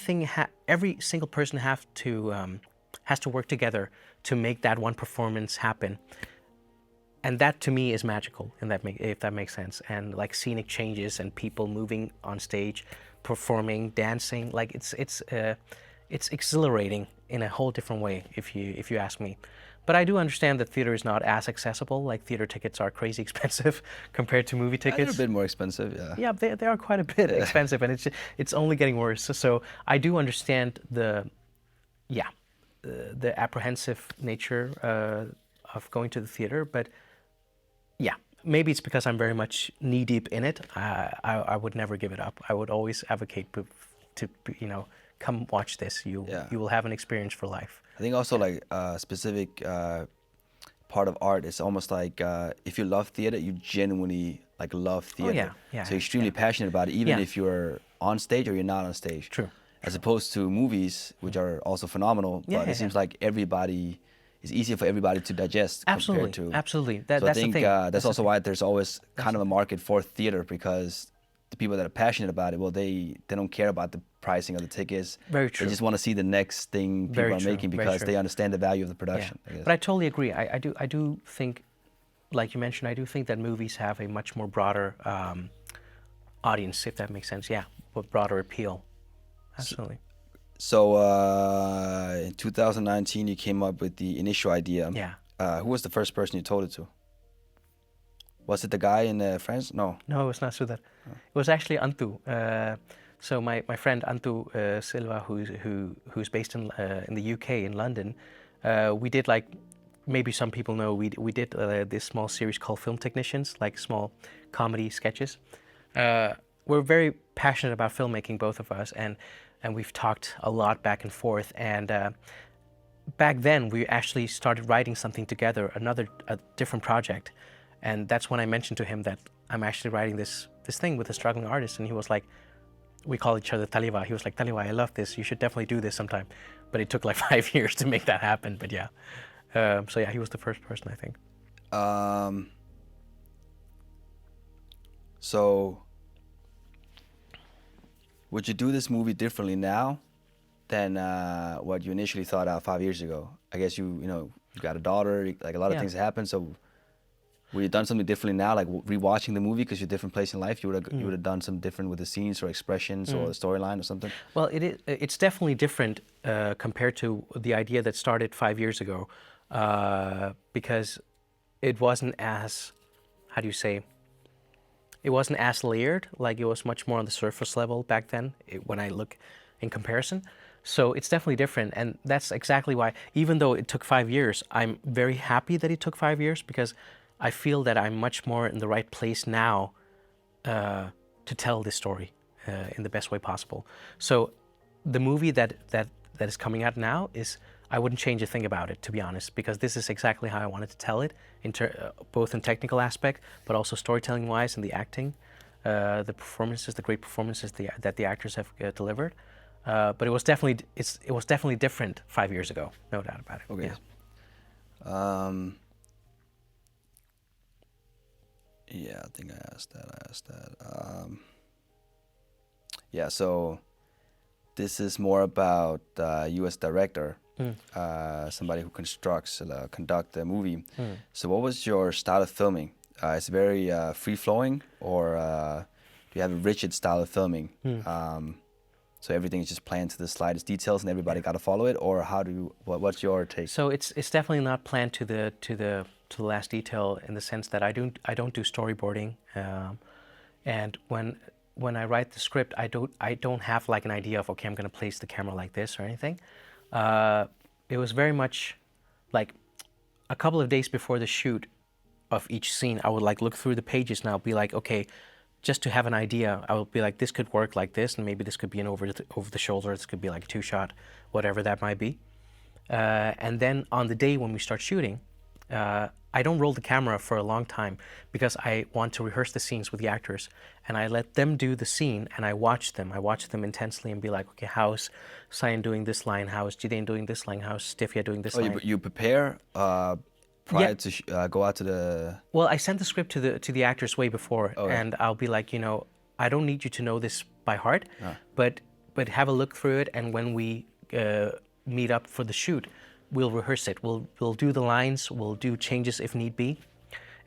single person has to work together to make that one performance happen. and that to me is magical, and if that makes sense. And like scenic changes and people moving on stage, performing, dancing, like it's exhilarating in a whole different way, if you ask me. But I do understand that theater is not as accessible. Like theater tickets are crazy expensive compared to movie
They're a
tickets.
bit more expensive, yeah.
Yeah, they are quite a bit expensive, and it's only getting worse. So I do understand the apprehensive nature of going to the theater, but yeah, maybe it's because I'm very much knee deep in it. I would never give it up. I would always advocate to come watch this. You will have an experience for life.
I think also like a specific part of art is almost like if you love theater, you genuinely like love theater.
Yeah,
so you're extremely passionate about it, even
Yeah.
if you're on stage or you're not on stage.
True.
As opposed to movies, which are also phenomenal, but it seems like it's easier for everybody to digest compared to.
Absolutely.
So
That's
I think
the thing.
that's also why there's always kind of a market for theater, because the people that are passionate about it, well, they don't care about the pricing of the tickets.
Very true.
They just want to see the next thing people
Very
are
true,
making
very
because
true.
they understand the value of the production. I guess.
But I totally agree. I do think, like you mentioned, I do think that movies have a much more broader audience, if that makes sense. Yeah, with broader appeal. Absolutely.
So in 2019, you came up with the initial idea.
Yeah.
Who was the first person you told it to? Was it the guy in France? No.
No, it was not Sudat. It was actually Antu. So my friend Antu Silva, who's based in the UK in London, we did, like maybe some people know, we did this small series called Film Technicians, like small comedy sketches. We're very passionate about filmmaking, both of us, and we've talked a lot back and forth. And back then, we actually started writing something together, a different project. And that's when I mentioned to him that I'm actually writing this thing with a struggling artist. And he was like, we call each other Taliva. He was like, Taliva, I love this. You should definitely do this sometime. But it took like 5 years to make that happen. But yeah. So yeah, he was the first person, I think.
So would you do this movie differently now than what you initially thought out 5 years ago? I guess you got a daughter, like a lot of things happen. So would you have done something differently now, like rewatching the movie because you're a different place in life? You would have done something different with the scenes or expressions or the storyline or something?
Well, it's definitely different compared to the idea that started 5 years ago, because it wasn't as, how do you say, it wasn't as layered. Like, it was much more on the surface level back then when I look in comparison. So it's definitely different, and that's exactly why, even though it took 5 years, I'm very happy that it took 5 years, because I feel that I'm much more in the right place now to tell this story in the best way possible. So the movie that is coming out now I wouldn't change a thing about it, to be honest, because this is exactly how I wanted to tell it, both in technical aspect, but also storytelling-wise and the acting, the performances, the great performances that the actors have delivered. But it was definitely different 5 years ago, no doubt about it.
Okay.
Yeah.
Yeah, I think I asked that. Yeah, so this is more about you as director, somebody who conduct the movie. So what was your style of filming? Is it very free-flowing, or do you have a rigid style of filming? So everything is just planned to the slightest details and everybody got to follow it, or what's your take?
So it's definitely not planned to the last detail, in the sense that I don't do storyboarding, and when I write the script, I don't have like an idea of, okay, I'm going to place the camera like this or anything. It was very much like a couple of days before the shoot of each scene, I would like look through the pages and I'll be like, okay, just to have an idea, I would be like, this could work like this, and maybe this could be an over the shoulder, this could be like a 2-shot, whatever that might be. And then on the day when we start shooting, I don't roll the camera for a long time, because I want to rehearse the scenes with the actors, and I let them do the scene, and I watch them intensely and be like, okay, how's Sajan doing this line? How's Jidane doing this line? How's Stefeja doing this line?
You prepare prior to go out to the...
Well, I sent the script to the actors way before, and I'll be like, I don't need you to know this by heart, but have a look through it, and when we meet up for the shoot, we'll rehearse it. We'll do the lines, we'll do changes if need be.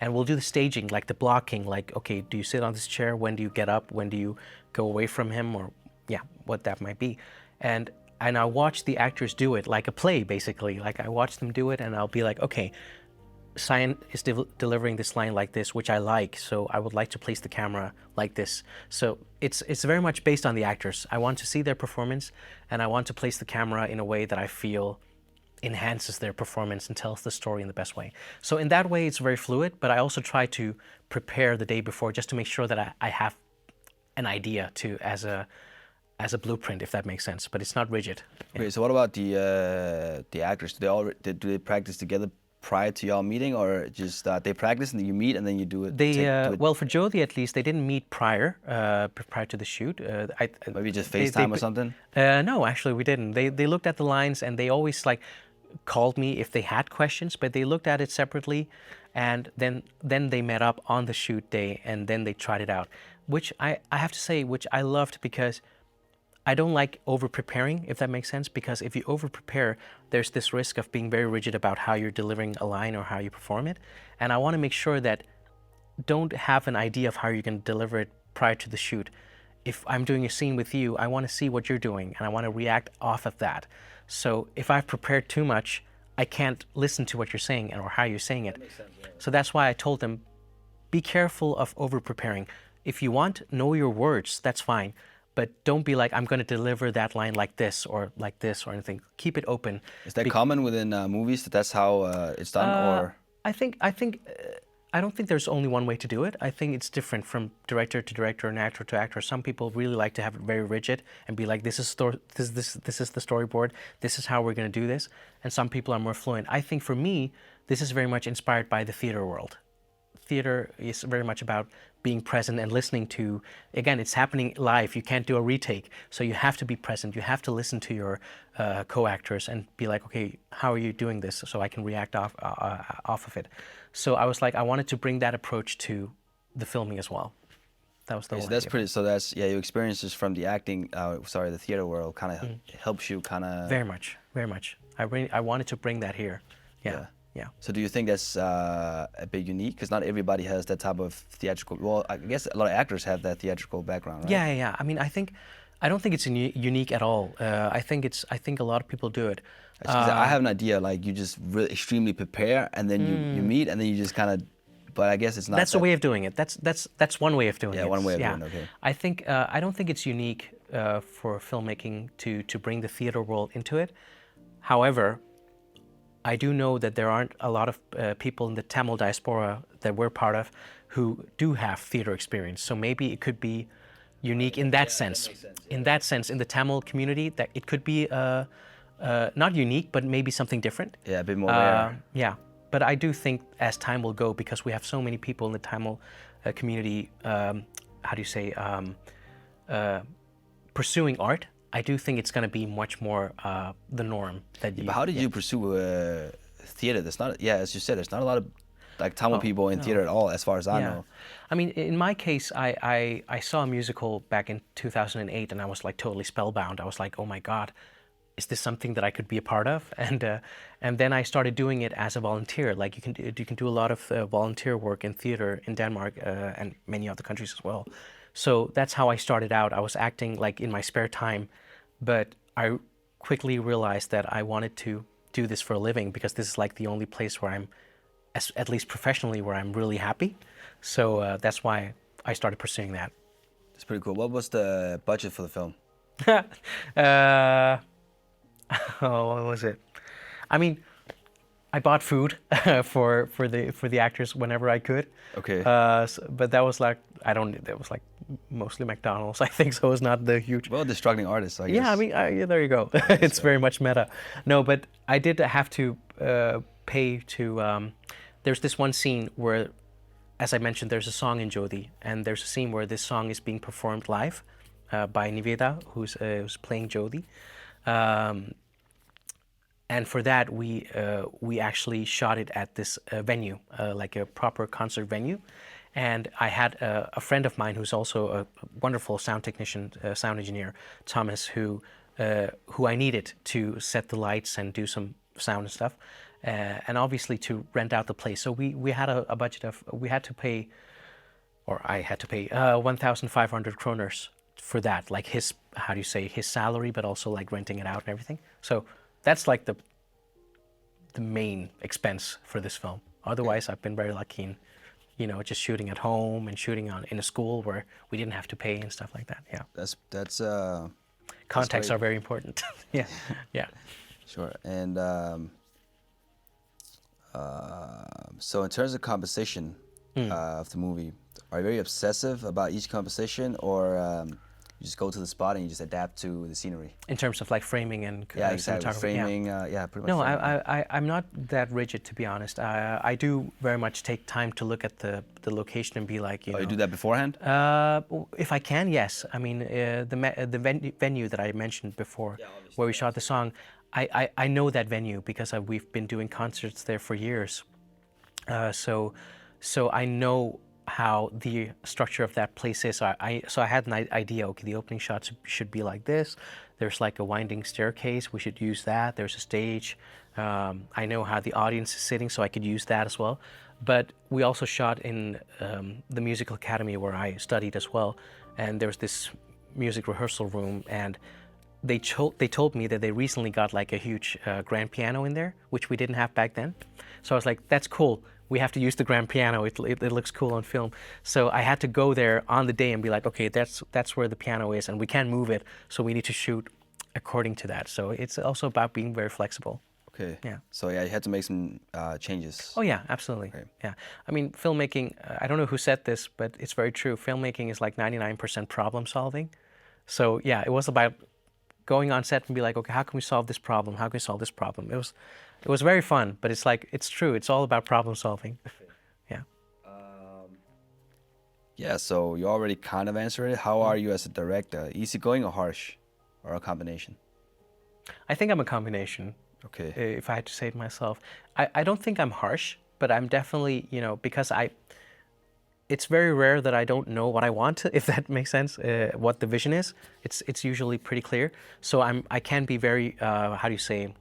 and we'll do the staging, like the blocking, like, okay, do you sit on this chair? When do you get up? When do you go away from him? Or yeah, what that might be. And I watch the actors do it like a play, basically. Like I watch them do it, and I'll be like, okay, Sajan is delivering this line like this, which I like, so I would like to place the camera like this. So it's very much based on the actors. I want to see their performance, and I want to place the camera in a way that I feel enhances their performance and tells the story in the best way. So in that way, it's very fluid, but I also try to prepare the day before just to make sure that I have an idea to as a blueprint, if that makes sense, but it's not rigid.
Okay, so what about the actors? Do they practice together prior to y'all meeting, or just they practice and then you meet and then you do it?
Well, for Jyothi at least, they didn't meet prior to the shoot.
Maybe just FaceTime or something?
No, actually we didn't. They looked at the lines, and they always like called me if they had questions, but they looked at it separately, and then they met up on the shoot day, and then they tried it out, which I have to say, which I loved, because I don't like over-preparing, if that makes sense, because if you over-prepare, there's this risk of being very rigid about how you're delivering a line or how you perform it. And I want to make sure that don't have an idea of how you're going to deliver it prior to the shoot. If I'm doing a scene with you, I want to see what you're doing, and I want to react off of that. So if I've prepared too much, I can't listen to what you're saying or how you're saying it. That makes sense, yeah. So that's why I told them, be careful of over-preparing. If you want, know your words, that's fine. But don't be like, I'm going to deliver that line like this or anything. Keep it open.
Is that common within movies, that's how it's done? Or
I don't think there's only one way to do it. I think it's different from director to director and actor to actor. Some people really like to have it very rigid and be like, this is the storyboard. This is how we're going to do this. And some people are more fluent. I think for me, this is very much inspired by the theater world. Theater is very much about being present and listening to, again, it's happening live. You can't do a retake. So you have to be present. You have to listen to your co-actors and be like, okay, how are you doing this? So I can react off of it. So I was like, I wanted to bring that approach to the filming as well. That was the whole
that's
idea.
pretty, so that's, yeah, your experiences from the acting, the theater world kind of helps you kind of...
Very much, very much. I wanted to bring that here. Yeah. Yeah.
So do you think that's a bit unique? Because not everybody has that type of theatrical... Well, I guess a lot of actors have that theatrical background, right?
Yeah. I mean, I don't think it's unique at all. I think a lot of people do it.
I have an idea, like you just really extremely prepare, and then you meet, and then you just kind of... But I guess it's not.
That's a way of doing it. That's one way of doing it.
Yeah, one way of doing it. Okay.
I think I don't think it's unique for filmmaking to bring the theater world into it. However, I do know that there aren't a lot of people in the Tamil diaspora that we're part of who do have theater experience. So maybe it could be unique in that sense. That makes sense, yeah. In that sense, in the Tamil community, that it could be not unique, but maybe something different.
Yeah, a bit more rare.
Yeah, but I do think as time will go, because we have so many people in the Tamil community, pursuing art, I do think it's going to be much more the norm. But
how did you pursue theater? There's not, as you said, there's not a lot of like Tamil people in theater at all, as far as I know.
I mean, in my case, I saw a musical back in 2008, and I was like totally spellbound. I was like, oh my God, is this something that I could be a part of? And then I started doing it as a volunteer. Like you can do a lot of volunteer work in theater in Denmark and many other countries as well. So that's how I started out. I was acting like in my spare time, but I quickly realized that I wanted to do this for a living, because this is like the only place where I'm, at least professionally, where I'm really happy. So that's why I started pursuing that.
That's pretty cool. What was the budget for the film?
What was it? I mean, I bought food for the actors whenever I could.
Okay.
But that was like, that was like mostly McDonald's, I think, so it's not the huge...
Well, the struggling artists, I guess.
Yeah, I mean, there you go. It's very much meta. No, but I did have to pay to... there's this one scene where, as I mentioned, there's a song in Jyothi, and there's a scene where this song is being performed live by Niveda, who's playing Jyothi. And for that, we actually shot it at this venue, like a proper concert venue. And I had a friend of mine who's also a wonderful sound technician, sound engineer, Thomas, who I needed to set the lights and do some sound and stuff. and obviously to rent out the place. So we had a budget of, we had to pay, or I had to pay 1,500 kroners for that, like his, how do you say, his salary, but also like renting it out and everything. So that's like the main expense for this film. Otherwise, I've been very lucky in, you know, just shooting at home and shooting in a school where we didn't have to pay and stuff like that. Yeah.
That's
Contacts
great.
are very important. Yeah. Yeah.
Sure. And so in terms of composition of the movie, are you very obsessive about each composition, or you just go to the spot and you just adapt to the scenery?
In terms of like framing and
Exactly.
cinematography.
Framing, yeah, pretty much.
No,
framing.
I'm not that rigid, to be honest. I do very much take time to look at the location and be like, you know.
You do that beforehand?
If I can, yes. I mean, the venue that I mentioned before, where we shot the song, I know that venue because we've been doing concerts there for years. So I know how the structure of that place is. So I had an idea. Okay, the opening shots should be like this. There's like a winding staircase. We should use that. There's a stage. I know how the audience is sitting, so I could use that as well. But we also shot in the musical academy where I studied as well, and there was this music rehearsal room, and they told me that they recently got like a huge grand piano in there, which we didn't have back then. So I was like, that's cool. We have to use the grand piano. It looks cool on film. So I had to go there on the day and be like, okay, that's where the piano is, and we can't move it, so we need to shoot according to that. So it's also about being very flexible.
Okay.
Yeah.
So yeah, you had to make some changes.
Oh yeah, absolutely.
Okay.
Yeah. I mean, filmmaking, I don't know who said this, but it's very true. Filmmaking is like 99% problem solving. So yeah, it was about going on set and be like, okay, how can we solve this problem? How can we solve this problem? It was very fun, but it's like, it's true. It's all about problem solving. Yeah.
Yeah, so you already kind of answered it. How are you as a director? Easygoing or harsh, or a combination?
I think I'm a combination.
Okay.
If I had to say it myself. I don't think I'm harsh, but I'm definitely, you know, because it's very rare that I don't know what I want, if that makes sense, what the vision is. It's usually pretty clear. So I can be very, how do you say,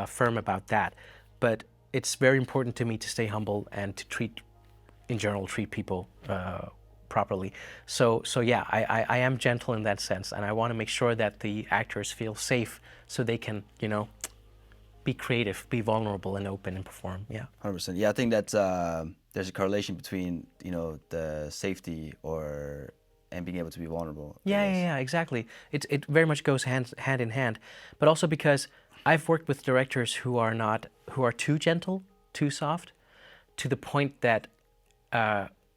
firm about that. But it's very important to me to stay humble and to treat people properly. So yeah, I am gentle in that sense, and I want to make sure that the actors feel safe so they can, you know, be creative, be vulnerable and open and perform. Yeah.
100%. Yeah, I think that there's a correlation between, you know, the safety and being able to be vulnerable.
Yeah, exactly. It very much goes hand in hand, but also because I've worked with directors who are too gentle, too soft, to the point that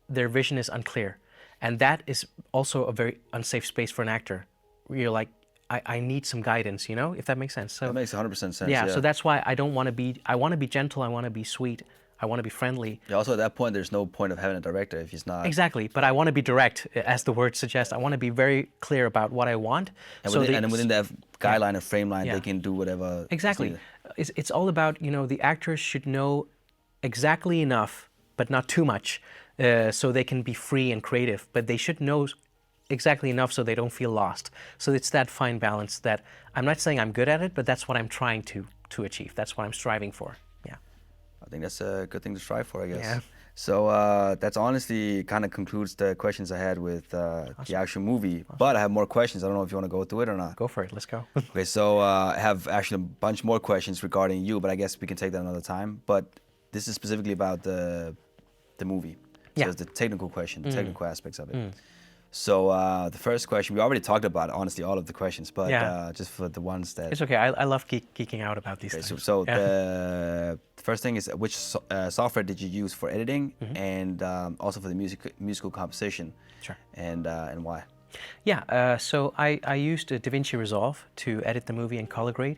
their vision is unclear, and that is also a very unsafe space for an actor. You're like, I need some guidance, you know, if that makes sense. So
that makes 100% sense.
Yeah, so that's why I don't want to be. I want to be gentle. I want to be sweet. I want to be friendly.
Yeah, also at that point, there's no point of having a director if he's not.
Exactly, but I want to be direct, as the word suggests. I want to be very clear about what I want.
And within that guideline or frame line, they can do whatever.
Exactly. It's all about, you know, the actors should know exactly enough, but not too much, so they can be free and creative. But they should know exactly enough so they don't feel lost. So it's that fine balance that I'm not saying I'm good at it, but that's what I'm trying to achieve. That's what I'm striving for. Yeah.
I think that's a good thing to strive for, I guess.
Yeah.
So that's honestly kind of concludes the questions I had with the actual movie. Awesome. But I have more questions. I don't know if you want to go through it or not.
Go for it. Let's go.
Okay, so I have actually a bunch more questions regarding you, but I guess we can take that another time. But this is specifically about the movie. So it's the technical question, the technical aspects of it. So the first question, we already talked about, honestly, all of the questions, but just for the ones that...
It's okay. I love geeking out about these things.
So the first thing is, which software did you use for editing and also for the musical composition?
Sure.
And why?
Yeah, so I used DaVinci Resolve to edit the movie and color grade.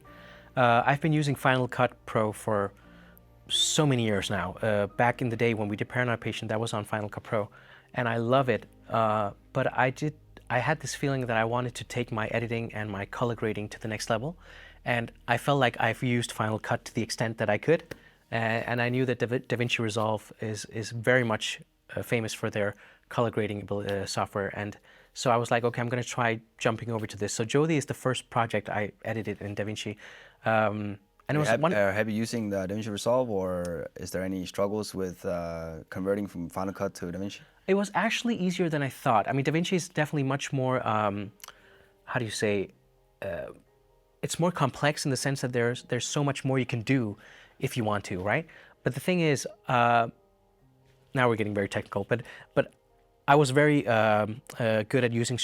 I've been using Final Cut Pro for so many years now. Back in the day when we did Paranoid Patient, that was on Final Cut Pro, and I love it. But I had this feeling that I wanted to take my editing and my color grading to the next level, and I felt like I've used Final Cut to the extent that I could, and I knew that DaVinci Resolve is very much famous for their color grading software, and so I was like, okay, I'm going to try jumping over to this. So Jyothi is the first project I edited in DaVinci. And it was one.
Have you using the DaVinci Resolve, or is there any struggles with converting from Final Cut to DaVinci?
It was actually easier than I thought. I mean, DaVinci is definitely much more, how do you say, it's more complex in the sense that there's so much more you can do if you want to, right? But the thing is, now we're getting very technical, but I was very good at using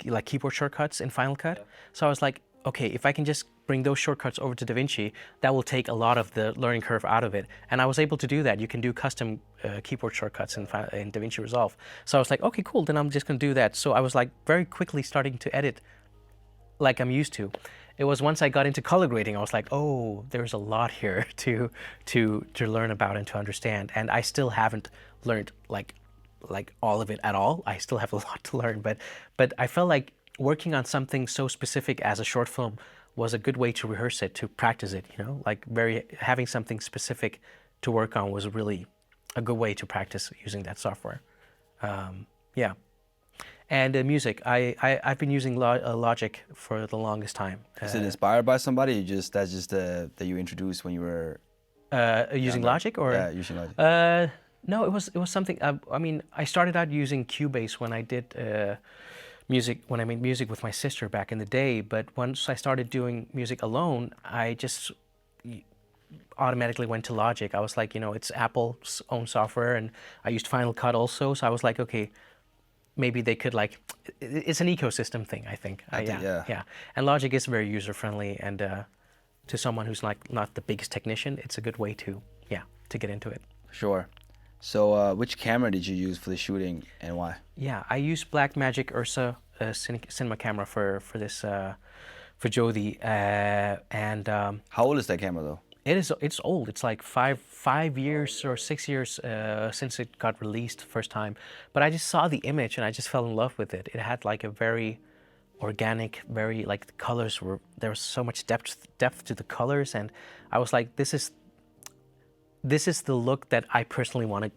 like keyboard shortcuts in Final Cut. So I was like, okay, if I can just bring those shortcuts over to DaVinci, that will take a lot of the learning curve out of it. And I was able to do that. You can do custom keyboard shortcuts in DaVinci Resolve. So I was like, okay, cool, then I'm just gonna do that. So I was like very quickly starting to edit like I'm used to. It was once I got into color grading, I was like, oh, there's a lot here to learn about and to understand. And I still haven't learned like all of it at all. I still have a lot to learn, but I felt like working on something so specific as a short film was a good way to rehearse it, to practice it, you know, like having something specific to work on was really a good way to practice using that software. Yeah. And music, I've been using Logic for the longest time.
Is it inspired by somebody? That's just that you introduced when you were
using Logic, or
using Logic.
No, it was something. I mean, I started out using Cubase when I did music, when I made music with my sister back in the day. But once I started doing music alone, I just automatically went to Logic. I was like, you know, it's Apple's own software, and I used Final Cut also. So I was like, okay, maybe they could like, it's an ecosystem thing, I think. Yeah. And Logic is very user friendly, and to someone who's like not the biggest technician, it's a good way to get into it.
Sure. So which camera did you use for the shooting, and why?
Yeah, I used Blackmagic Ursa cinema camera for this for Jyothi, and
how old is that camera though?
It's old. It's like 5 years or 6 years since it got released first time. But I just saw the image and I just fell in love with it. It had like a very organic, very like the colors were, there was so much depth to the colors, and I was like, this is the look that I personally want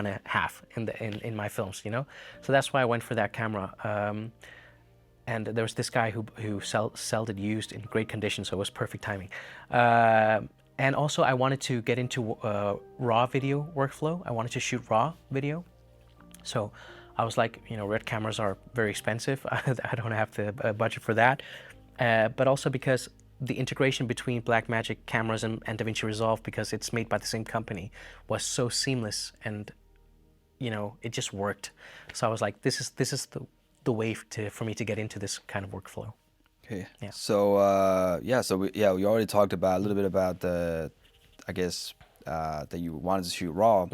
to have in my films, you know. So that's why I went for that camera. And there was this guy who sold it used in great condition, so it was perfect timing. And also I wanted to get into raw video workflow. I wanted to shoot raw video. So I was like, you know, red cameras are very expensive. I don't have the budget for that. But also because the integration between Blackmagic cameras and DaVinci Resolve, because it's made by the same company, was so seamless, and you know, it just worked. So I was like, this is the way for me to get into this kind of workflow.
Okay.
Yeah.
So we already talked about a little bit about the, I guess that you wanted to shoot raw.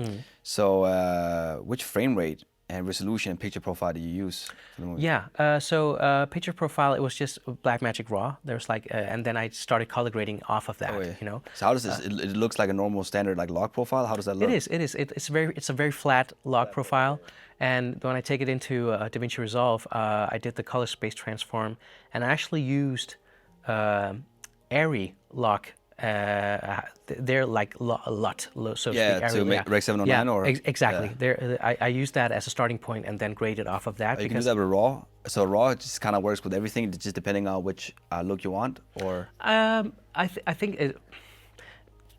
So which frame rate and resolution and picture profile do you use for the movie?
Yeah, so picture profile, it was just Blackmagic RAW. There's like, and then I started color grading off of that.
Oh, yeah.
You know.
So how does this? It looks like a normal standard like log profile. How does that look?
It is. It's a very flat log profile. And when I take it into DaVinci Resolve, I did the color space transform, and I actually used Airy log. They're like LUT, so to speak.
To make Rec 709 or
exactly. I used that as a starting point and then graded off of that.
You can do that with raw. So raw just kind of works with everything, just depending on which look you want, or.
I think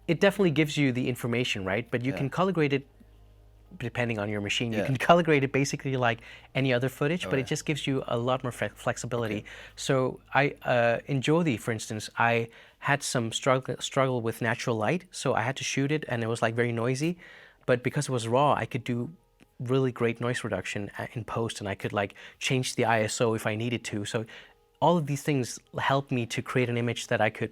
it definitely gives you the information, right? But you can color grade it depending on your machine. You can color grade it basically like any other footage, but it just gives you a lot more flexibility. So in Jyothi, for instance, I had some struggle with natural light, so I had to shoot it, and it was like very noisy. But because it was raw, I could do really great noise reduction in post, and I could like change the ISO if I needed to. So all of these things helped me to create an image that I could,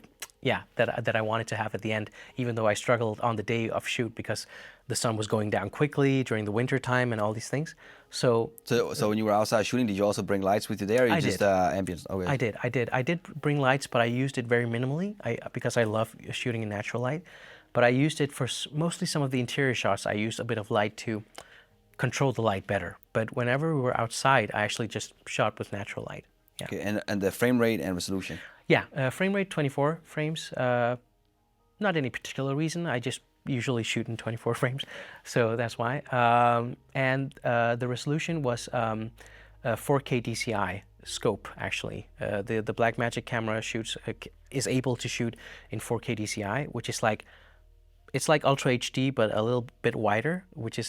that I wanted to have at the end, even though I struggled on the day of shoot because the sun was going down quickly during the winter time and all these things. So
when you were outside shooting, did you also bring lights with you there, or you just ambience? Okay.
I did bring lights, but I used it very minimally because I love shooting in natural light. But I used it for mostly some of the interior shots. I used a bit of light to control the light better. But whenever we were outside, I actually just shot with natural light. Yeah.
Okay, and the frame rate and resolution?
Yeah, frame rate 24 frames. Not any particular reason. I just usually shoot in 24 frames, so that's why. And the resolution was 4K DCI, scope actually. The Blackmagic camera is able to shoot in 4K DCI, which is like, it's like Ultra HD but a little bit wider, which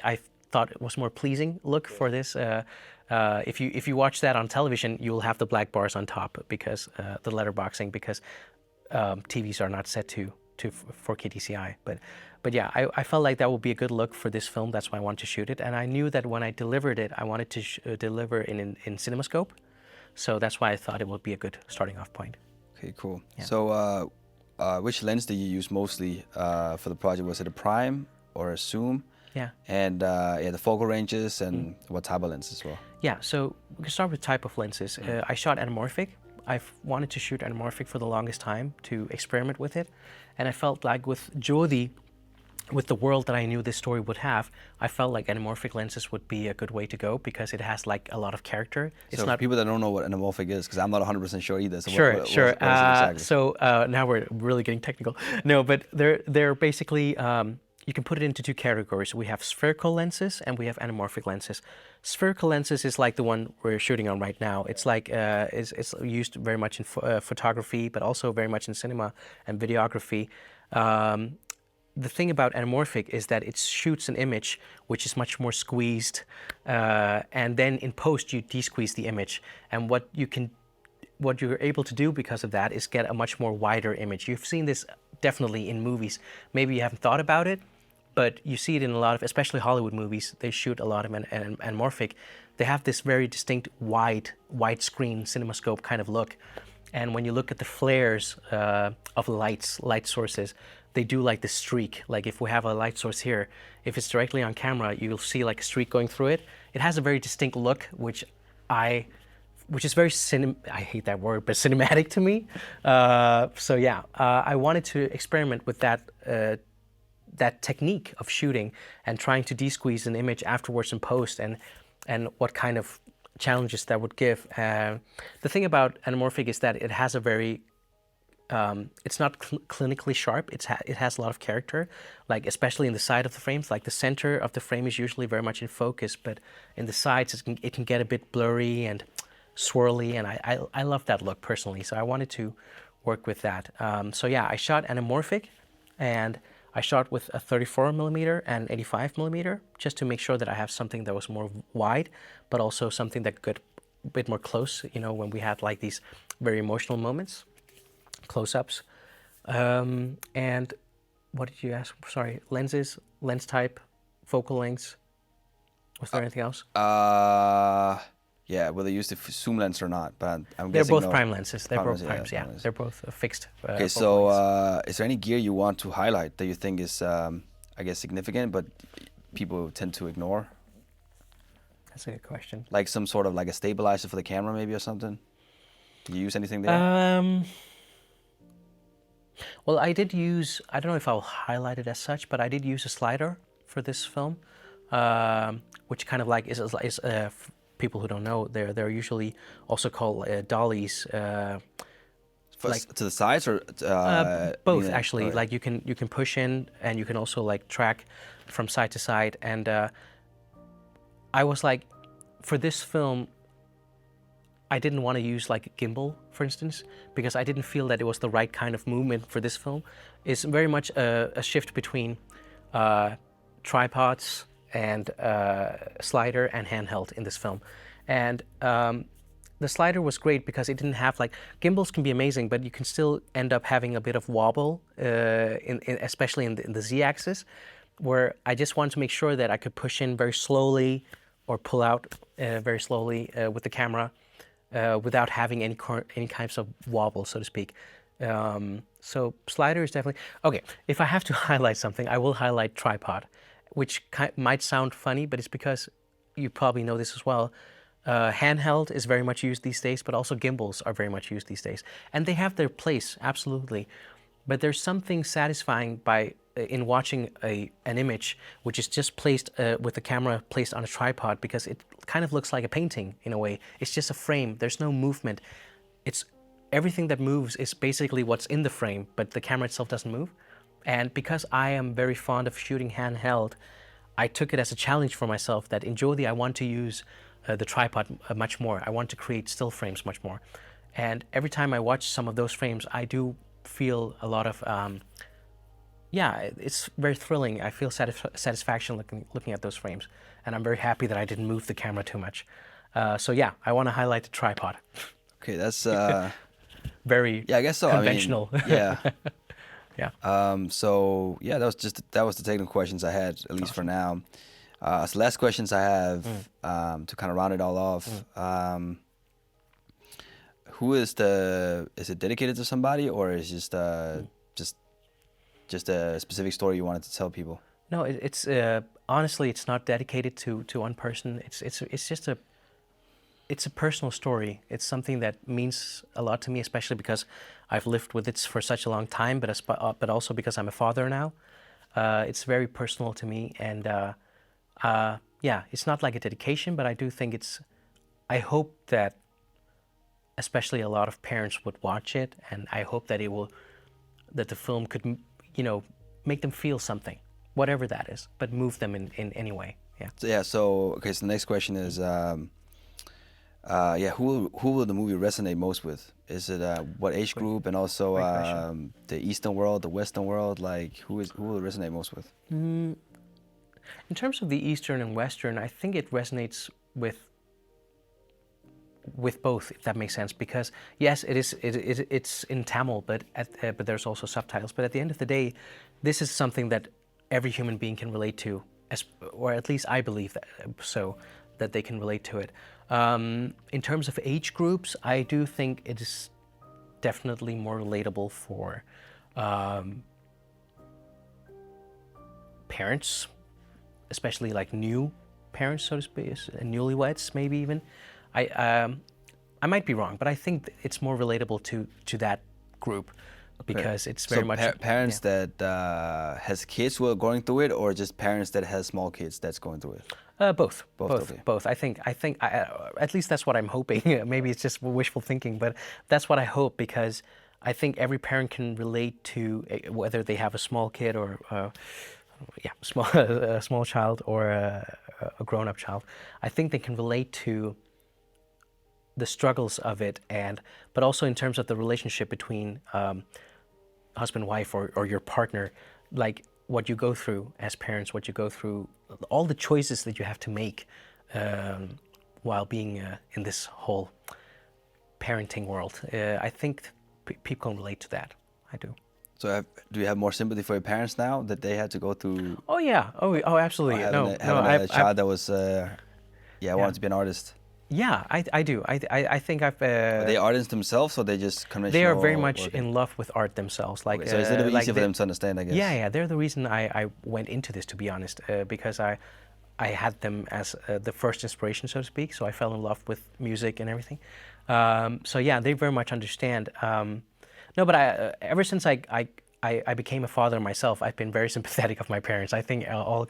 I thought was more pleasing look for this. If you watch that on television, you will have the black bars on top because the letterboxing, because TVs are not set to 4K DCI. But yeah, I felt like that would be a good look for this film. That's why I wanted to shoot it, and I knew that when I delivered it, I wanted to deliver in CinemaScope, so that's why I thought it would be a good starting off point.
Okay, cool.
Yeah.
So, which lens did you use mostly for the project? Was it a prime or a zoom?
Yeah.
And the focal ranges and what type of lens as well?
Yeah, so we can start with type of lenses. I shot anamorphic. I've wanted to shoot anamorphic for the longest time to experiment with it, and I felt like with Jyothi, with the world that I knew this story would have, I felt like anamorphic lenses would be a good way to go because it has like a lot of character.
It's so not for people that don't know what anamorphic is, because I'm not 100% sure either. So
sure.
What is it exactly?
So now we're really getting technical. No, but they're basically, you can put it into two categories. We have spherical lenses and we have anamorphic lenses. Spherical lenses is like the one we're shooting on right now. It's like it's used very much in photography, but also very much in cinema and videography. The thing about anamorphic is that it shoots an image which is much more squeezed, and then in post you de-squeeze the image. And what you're able to do because of that is get a much more wider image. You've seen this definitely in movies. Maybe you haven't thought about it, but you see it in a lot of, especially Hollywood movies. They shoot a lot of anamorphic. They have this very distinct widescreen CinemaScope kind of look. And when you look at the flares of light sources, they do like the streak. Like if we have a light source here, if it's directly on camera, you'll see like a streak going through it. It has a very distinct look, which is very I hate that word, but cinematic to me. So yeah, I wanted to experiment with that technique of shooting and trying to de-squeeze an image afterwards in post, and what kind of challenges that would give. The thing about anamorphic is that it has a very it's not clinically sharp. It has a lot of character, like especially in the side of the frames. Like the center of the frame is usually very much in focus, but in the sides it can get a bit blurry and swirly, and I love that look personally. So I wanted to work with that. So yeah, I shot anamorphic, and I shot with a 34mm and 85mm just to make sure that I have something that was more wide, but also something that got a bit more close. You know, when we had like these very emotional moments. Close-ups. And what did you ask? Sorry, lenses, lens type, focal lengths. Was there anything else?
Yeah, whether you used the zoom lens or not, but I'm
they're
guessing
both
no.
prime lenses. They're both primes, yeah.
Primes.
They're both fixed.
Okay, so is there any gear you want to highlight that you think is, I guess, significant, but people tend to ignore?
That's a good question.
Like some sort of like a stabilizer for the camera, maybe, or something. Did you use anything there?
Well, I did use, I don't know if I'll highlight it as such, but I did use a slider for this film, which kind of like is people who don't know, they're usually also called dollies.
Like to the sides or
both actually. Right. Like you can push in, and you can also like track from side to side. And I was like, for this film, I didn't want to use like a gimbal, for instance, because I didn't feel that it was the right kind of movement for this film. It's very much a shift between tripods and slider and handheld in this film. And the slider was great because it didn't have like, gimbals can be amazing, but you can still end up having a bit of wobble, especially in the Z-axis, where I just wanted to make sure that I could push in very slowly or pull out very slowly with the camera. Without having any kinds of wobble, so to speak. So slider is definitely... Okay, if I have to highlight something, I will highlight tripod, which might sound funny, but it's because you probably know this as well. Handheld is very much used these days, but also gimbals are very much used these days. And they have their place, absolutely. But there's something satisfying in watching an image which is just placed with the camera placed on a tripod, because it kind of looks like a painting in a way. It's just a frame. There's no movement. It's everything that moves is basically what's in the frame, but the camera itself doesn't move. And because I am very fond of shooting handheld, I took it as a challenge for myself that in Jyothi I want to use the tripod much more. I want to create still frames much more. And every time I watch some of those frames, I do feel a lot of, it's very thrilling. I feel satisfaction looking at those frames. And I'm very happy that I didn't move the camera too much. So yeah, I want to highlight the tripod.
Okay, that's
Very
I guess so.
conventional.
I mean, yeah.
Yeah.
So yeah, that was the technical questions I had, at least for now. So last questions I have to kind of round it all off. Who is it dedicated to somebody, or is it just a specific story you wanted to tell people?
No, it's honestly, it's not dedicated to one person. It's just it's a personal story. It's something that means a lot to me, especially because I've lived with it for such a long time, but also because I'm a father now. It's very personal to me, and yeah, it's not like a dedication, but I do think I hope that especially a lot of parents would watch it, and I hope that that the film could, make them feel something, whatever that is, but move them in any way. Yeah.
So okay. So the next question is, who will the movie resonate most with? Is it what age group, and also the Eastern world, the Western world? Like who will it resonate most with?
In terms of the Eastern and Western, I think it resonates with both, if that makes sense. Because yes, it's in Tamil, but there's also subtitles. But at the end of the day, this is something that every human being can relate to, or at least I believe that they can relate to it. In terms of age groups, I do think it is definitely more relatable for parents, especially like new parents, so to speak, newlyweds, maybe even. I might be wrong, but I think it's more relatable to that group because it's very much
parents that has kids who are going through it, or just parents that has small kids that's going through it.
Both.
Okay.
Both. I think at least that's what I'm hoping. Maybe it's just wishful thinking, but that's what I hope, because I think every parent can relate to whether they have a small kid or a small child or a grown-up child. I think they can relate to the struggles of it, but also in terms of the relationship between husband, wife, or your partner, like what you go through as parents, what you go through, all the choices that you have to make while being in this whole parenting world. I think people can relate to that. I do.
So do you have more sympathy for your parents now that they had to go through?
Oh yeah. Oh absolutely.
Having a child that was wanted to be an artist.
Yeah, I do. I think I've.
Are they artists themselves, or they just conventional?
They are very much in love with art themselves. Like,
okay, so it's a little bit easier for them to understand, I guess.
Yeah. They're the reason I went into this, to be honest, because I had them as the first inspiration, so to speak. So I fell in love with music and everything. So yeah, they very much understand. No, but ever since I became a father myself, I've been very sympathetic of my parents. I think all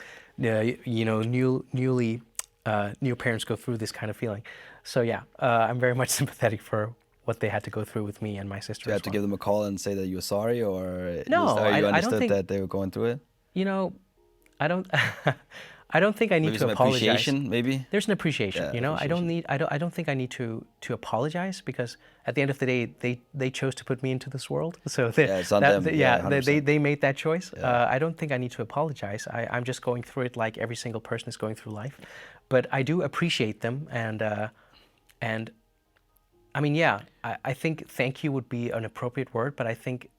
new parents go through this kind of feeling. So yeah, I'm very much sympathetic for what they had to go through with me and my sister.
Do you have to give them a call and say that you were sorry, or
no?
You understood
I don't think
that they were going through it.
I don't. I don't think I need
maybe
to
some
apologize.
Appreciation, maybe.
There's an appreciation.
Appreciation.
I don't think I need to apologize, because at the end of the day, they chose to put me into this world. So
it's on them.
They made that choice.
Yeah.
I don't think I need to apologize. I'm just going through it like every single person is going through life. But I do appreciate them, and I mean, yeah, I think thank you would be an appropriate word, but I think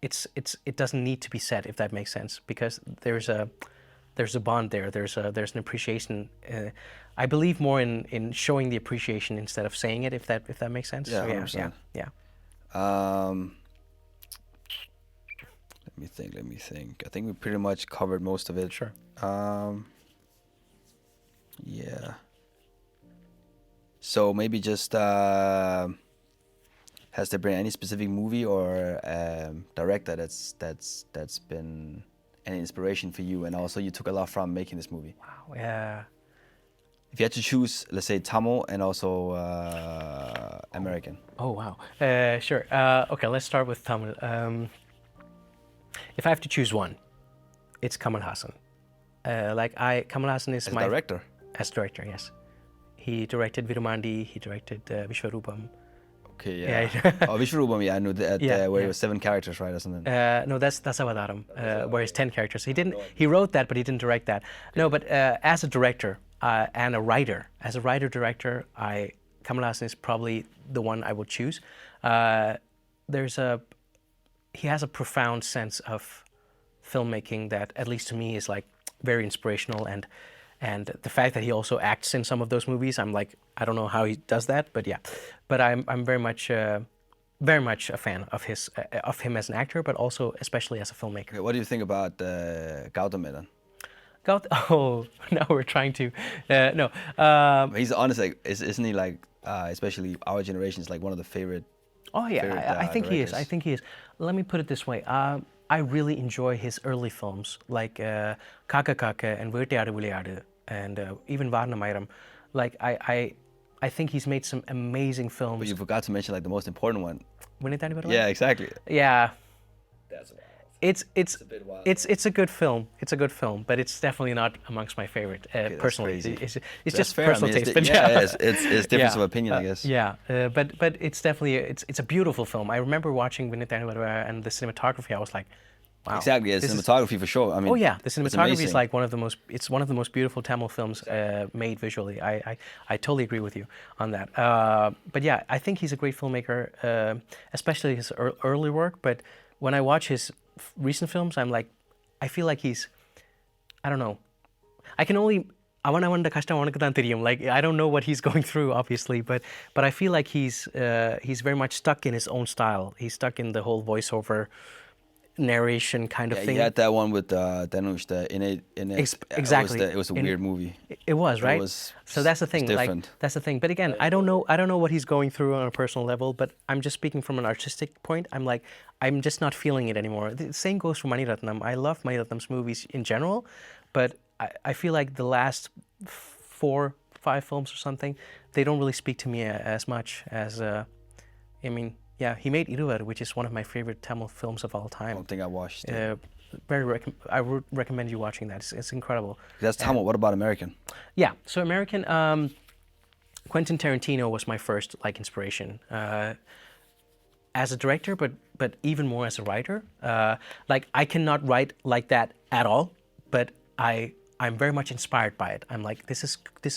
it doesn't need to be said, if that makes sense, because there's a bond there. There's an appreciation. I believe more in showing the appreciation instead of saying it, if that makes sense.
Yeah,
so, yeah.
Let me think. I think we pretty much covered most of it.
Sure.
Yeah. So maybe just has there been any specific movie or director that's been an inspiration for you, and also you took a lot from making this movie?
Wow. Yeah.
If you had to choose, let's say Tamil and also American.
Oh wow. Sure. Okay, let's start with Tamil. If I have to choose one, it's Kamal Hassan. Kamal Hassan is
as director.
As director, yes. He directed Virumandi. He directed Vishwarupam.
Okay, yeah.
Yeah.
Oh, Vishwarupam, yeah, I knew that.
Yeah,
Where
yeah.
it was 7 characters, right, or something.
No, that's Avadaram, where it's 10 characters. He didn't. He wrote that, but he didn't direct that. No, but as a director and a writer, as a writer-director, Kamal Haasan is probably the one I would choose. He has a profound sense of filmmaking that, at least to me, is like very inspirational, and the fact that he also acts in some of those movies, I'm like, I don't know how he does that, but yeah. But I'm very much a fan of him as an actor, but also especially as a filmmaker.
Okay, what do you think about Gautham Menon?
Oh, now we're trying to no.
He's honest, like, isn't he like, especially our generation, is like one of the favorite.
Oh yeah,
favorite,
I think he is.
directors?
I think he is. Let me put it this way. I really enjoy his early films, like Kaka Kaka and Virtiyadu Vilayadu, and even Varnamayram. Like I think he's made some amazing films.
But you forgot to mention like the most important one.
Vinitani Varavai?
Yeah, exactly.
Yeah.
That's wild.
It's
a bit wild.
It's a good film. It's a good film, but it's definitely not amongst my favorite
that's
personally.
crazy.
It's
That's
just
fair. I
personal
mean,
taste.
it's,
But
yeah, it's difference of opinion, I guess.
Yeah, but it's definitely it's a beautiful film. I remember watching Vinitani Varavai and the cinematography. I was like, wow.
Exactly, it's cinematography for sure. I mean,
Oh yeah, the
it's
cinematography is
amazing.
like one of the most beautiful Tamil films made visually. I totally agree with you on that. But yeah, I think he's a great filmmaker, especially his early work. But when I watch his recent films, I'm like, I feel like I don't know. I can only அவனவன்ட கஷ்டம் அவனுக்கு தான் தெரியும். Like I don't know what he's going through, obviously, but I feel like he's very much stuck in his own style. He's stuck in the whole voiceover narration kind of thing.
You had that one with Danush, the
exactly.
It was a weird movie.
It was, right? So that's the thing.
Different.
Like that's the thing. But again, I don't know what he's going through on a personal level, but I'm just speaking from an artistic point. I'm just not feeling it anymore. The same goes for Mani Ratnam. I love Mani Ratnam's movies in general, but I feel like the last 4-5 films or something, they don't really speak to me as much as yeah, he made Iruvar, which is one of my favorite Tamil films of all time.
I don't think I watched it.
I would recommend you watching that. It's incredible.
That's Tamil. What about American?
Yeah, so American, Quentin Tarantino was my first inspiration as a director, but even more as a writer. I cannot write like that at all, but I'm very much inspired by it. I'm like, this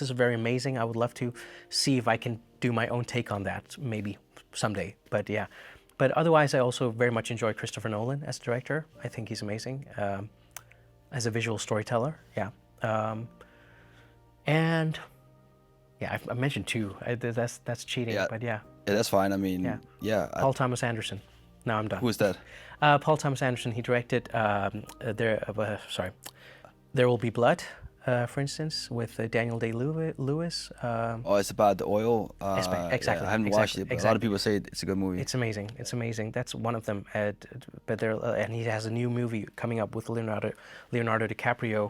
is very amazing. I would love to see if I can do my own take on that, maybe someday. But yeah, but otherwise, I also very much enjoy Christopher Nolan as a director. I think he's amazing as a visual storyteller. Yeah, and yeah, I mentioned 2. That's cheating,
Yeah.
but yeah.
Yeah, that's fine. I mean, yeah.
Paul Thomas Anderson. Now I'm done.
Who is that?
Paul Thomas Anderson. He directed There Will Be Blood, for instance, with Daniel Day-Lewis.
It's about the oil.
Exactly.
I haven't watched it, but a lot of people say it's a good movie.
It's amazing. It's amazing. That's one of them. But and he has a new movie coming up with Leonardo DiCaprio.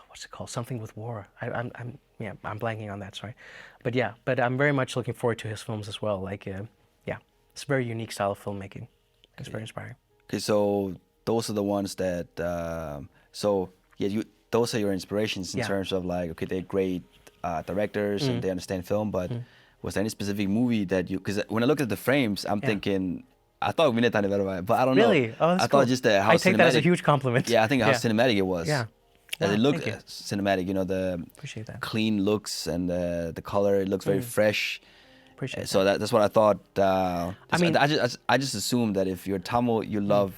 What's it called? Something with war. I'm blanking on that. Sorry, but I'm very much looking forward to his films as well. It's a very unique style of filmmaking. It's very inspiring.
Okay, so those are the ones that. Those are your inspirations in terms of like, okay, they're great directors and they understand film, but was there any specific movie that you? Because when I look at the frames, I'm thinking. I thought Vinitani Varavai, but I don't know.
Really? Oh, that's
I thought
cool.
just how
I take
cinematic,
that as a huge compliment.
Yeah, I think how cinematic it was.
Yeah.
It looked
thank you.
cinematic, the
Appreciate that.
clean looks and the color. It looks very fresh.
Appreciate
So that's what I thought. I just assumed that if you're Tamil, you love.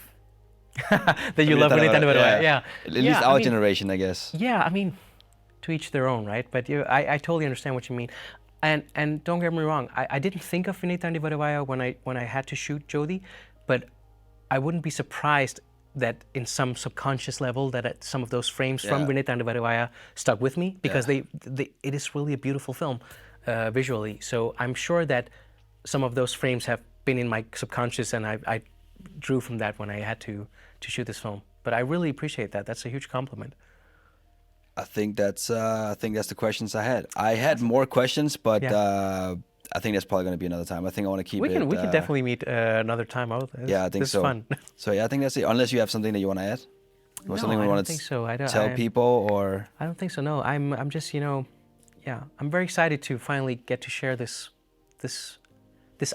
that you love Vinitani Varavai. Yeah.
At least our generation, I guess.
Yeah, I mean, to each their own, right? But I totally understand what you mean. And don't get me wrong, I didn't think of Vinitani Varavai when I had to shoot Jyothi, but I wouldn't be surprised that in some subconscious level that some of those frames from Vinitani Varavai stuck with me, because it is really a beautiful film visually. So I'm sure that some of those frames have been in my subconscious, and I drew from that when I had to shoot this film. But I really appreciate that. That's a huge compliment.
I think that's the questions I had. I had more questions, but I think that's probably going to be another time. I think I want to keep it.
We can definitely meet another time.
I think so.
This is fun.
So I think that's it. Unless you have something that you want to add, or
No,
something we
I
want
don't think so.
tell people, or
I don't think so. No, I'm just yeah, I'm very excited to finally get to share this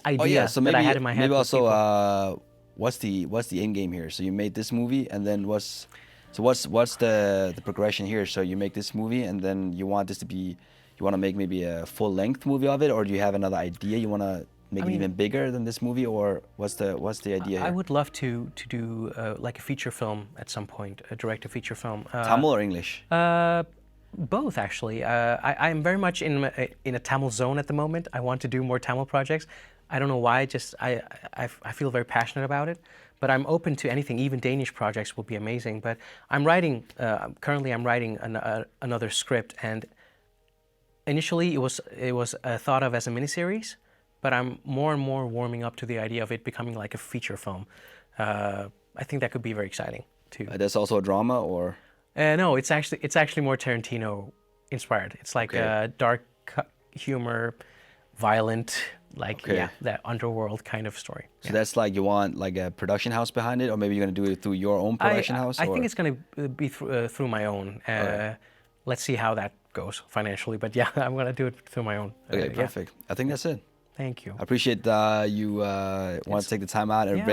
idea
Oh yeah, so
that
maybe
I had in my head.
maybe
with
also
people.
what's the end game here? So you made this movie, and then what's the progression here? So you make this movie, and then you want this to be, you want to make maybe a full length movie of it, or do you have another idea? You want to make it even bigger than this movie, or what's the idea
I
here?
would love to do like a feature film at some point, direct a feature film.
Tamil or English?
Both actually. I am very much in a Tamil zone at the moment. I want to do more Tamil projects. I don't know why. Just I feel very passionate about it. But I'm open to anything. Even Danish projects will be amazing. But I'm writing currently. I'm writing another script, and initially it was thought of as a miniseries. But I'm more and more warming up to the idea of it becoming like a feature film. I think that could be very exciting too.
There's also a drama, or
No, it's actually more Tarantino inspired. It's like dark humor, violent, like yeah, that underworld kind of story.
so that's like you want like a production house behind it, or maybe you're gonna do it through your own production house.
I think it's going to be through my own. Let's see how that goes financially, but yeah, I'm going to do it through my own.
Okay, perfect. I think that's it.
Thank you.
I appreciate you want to take the time out and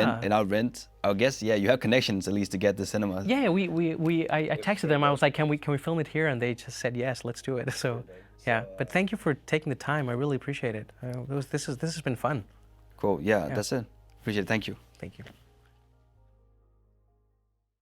rent. I guess you have connections at least to get the cinema.
Yeah, I texted them. I was like, can we film it here? And they just said yes, let's do it. So yeah, but thank you for taking the time. I really appreciate it. This has been fun.
Cool. Yeah, that's it. Appreciate it. Thank you.
Thank you.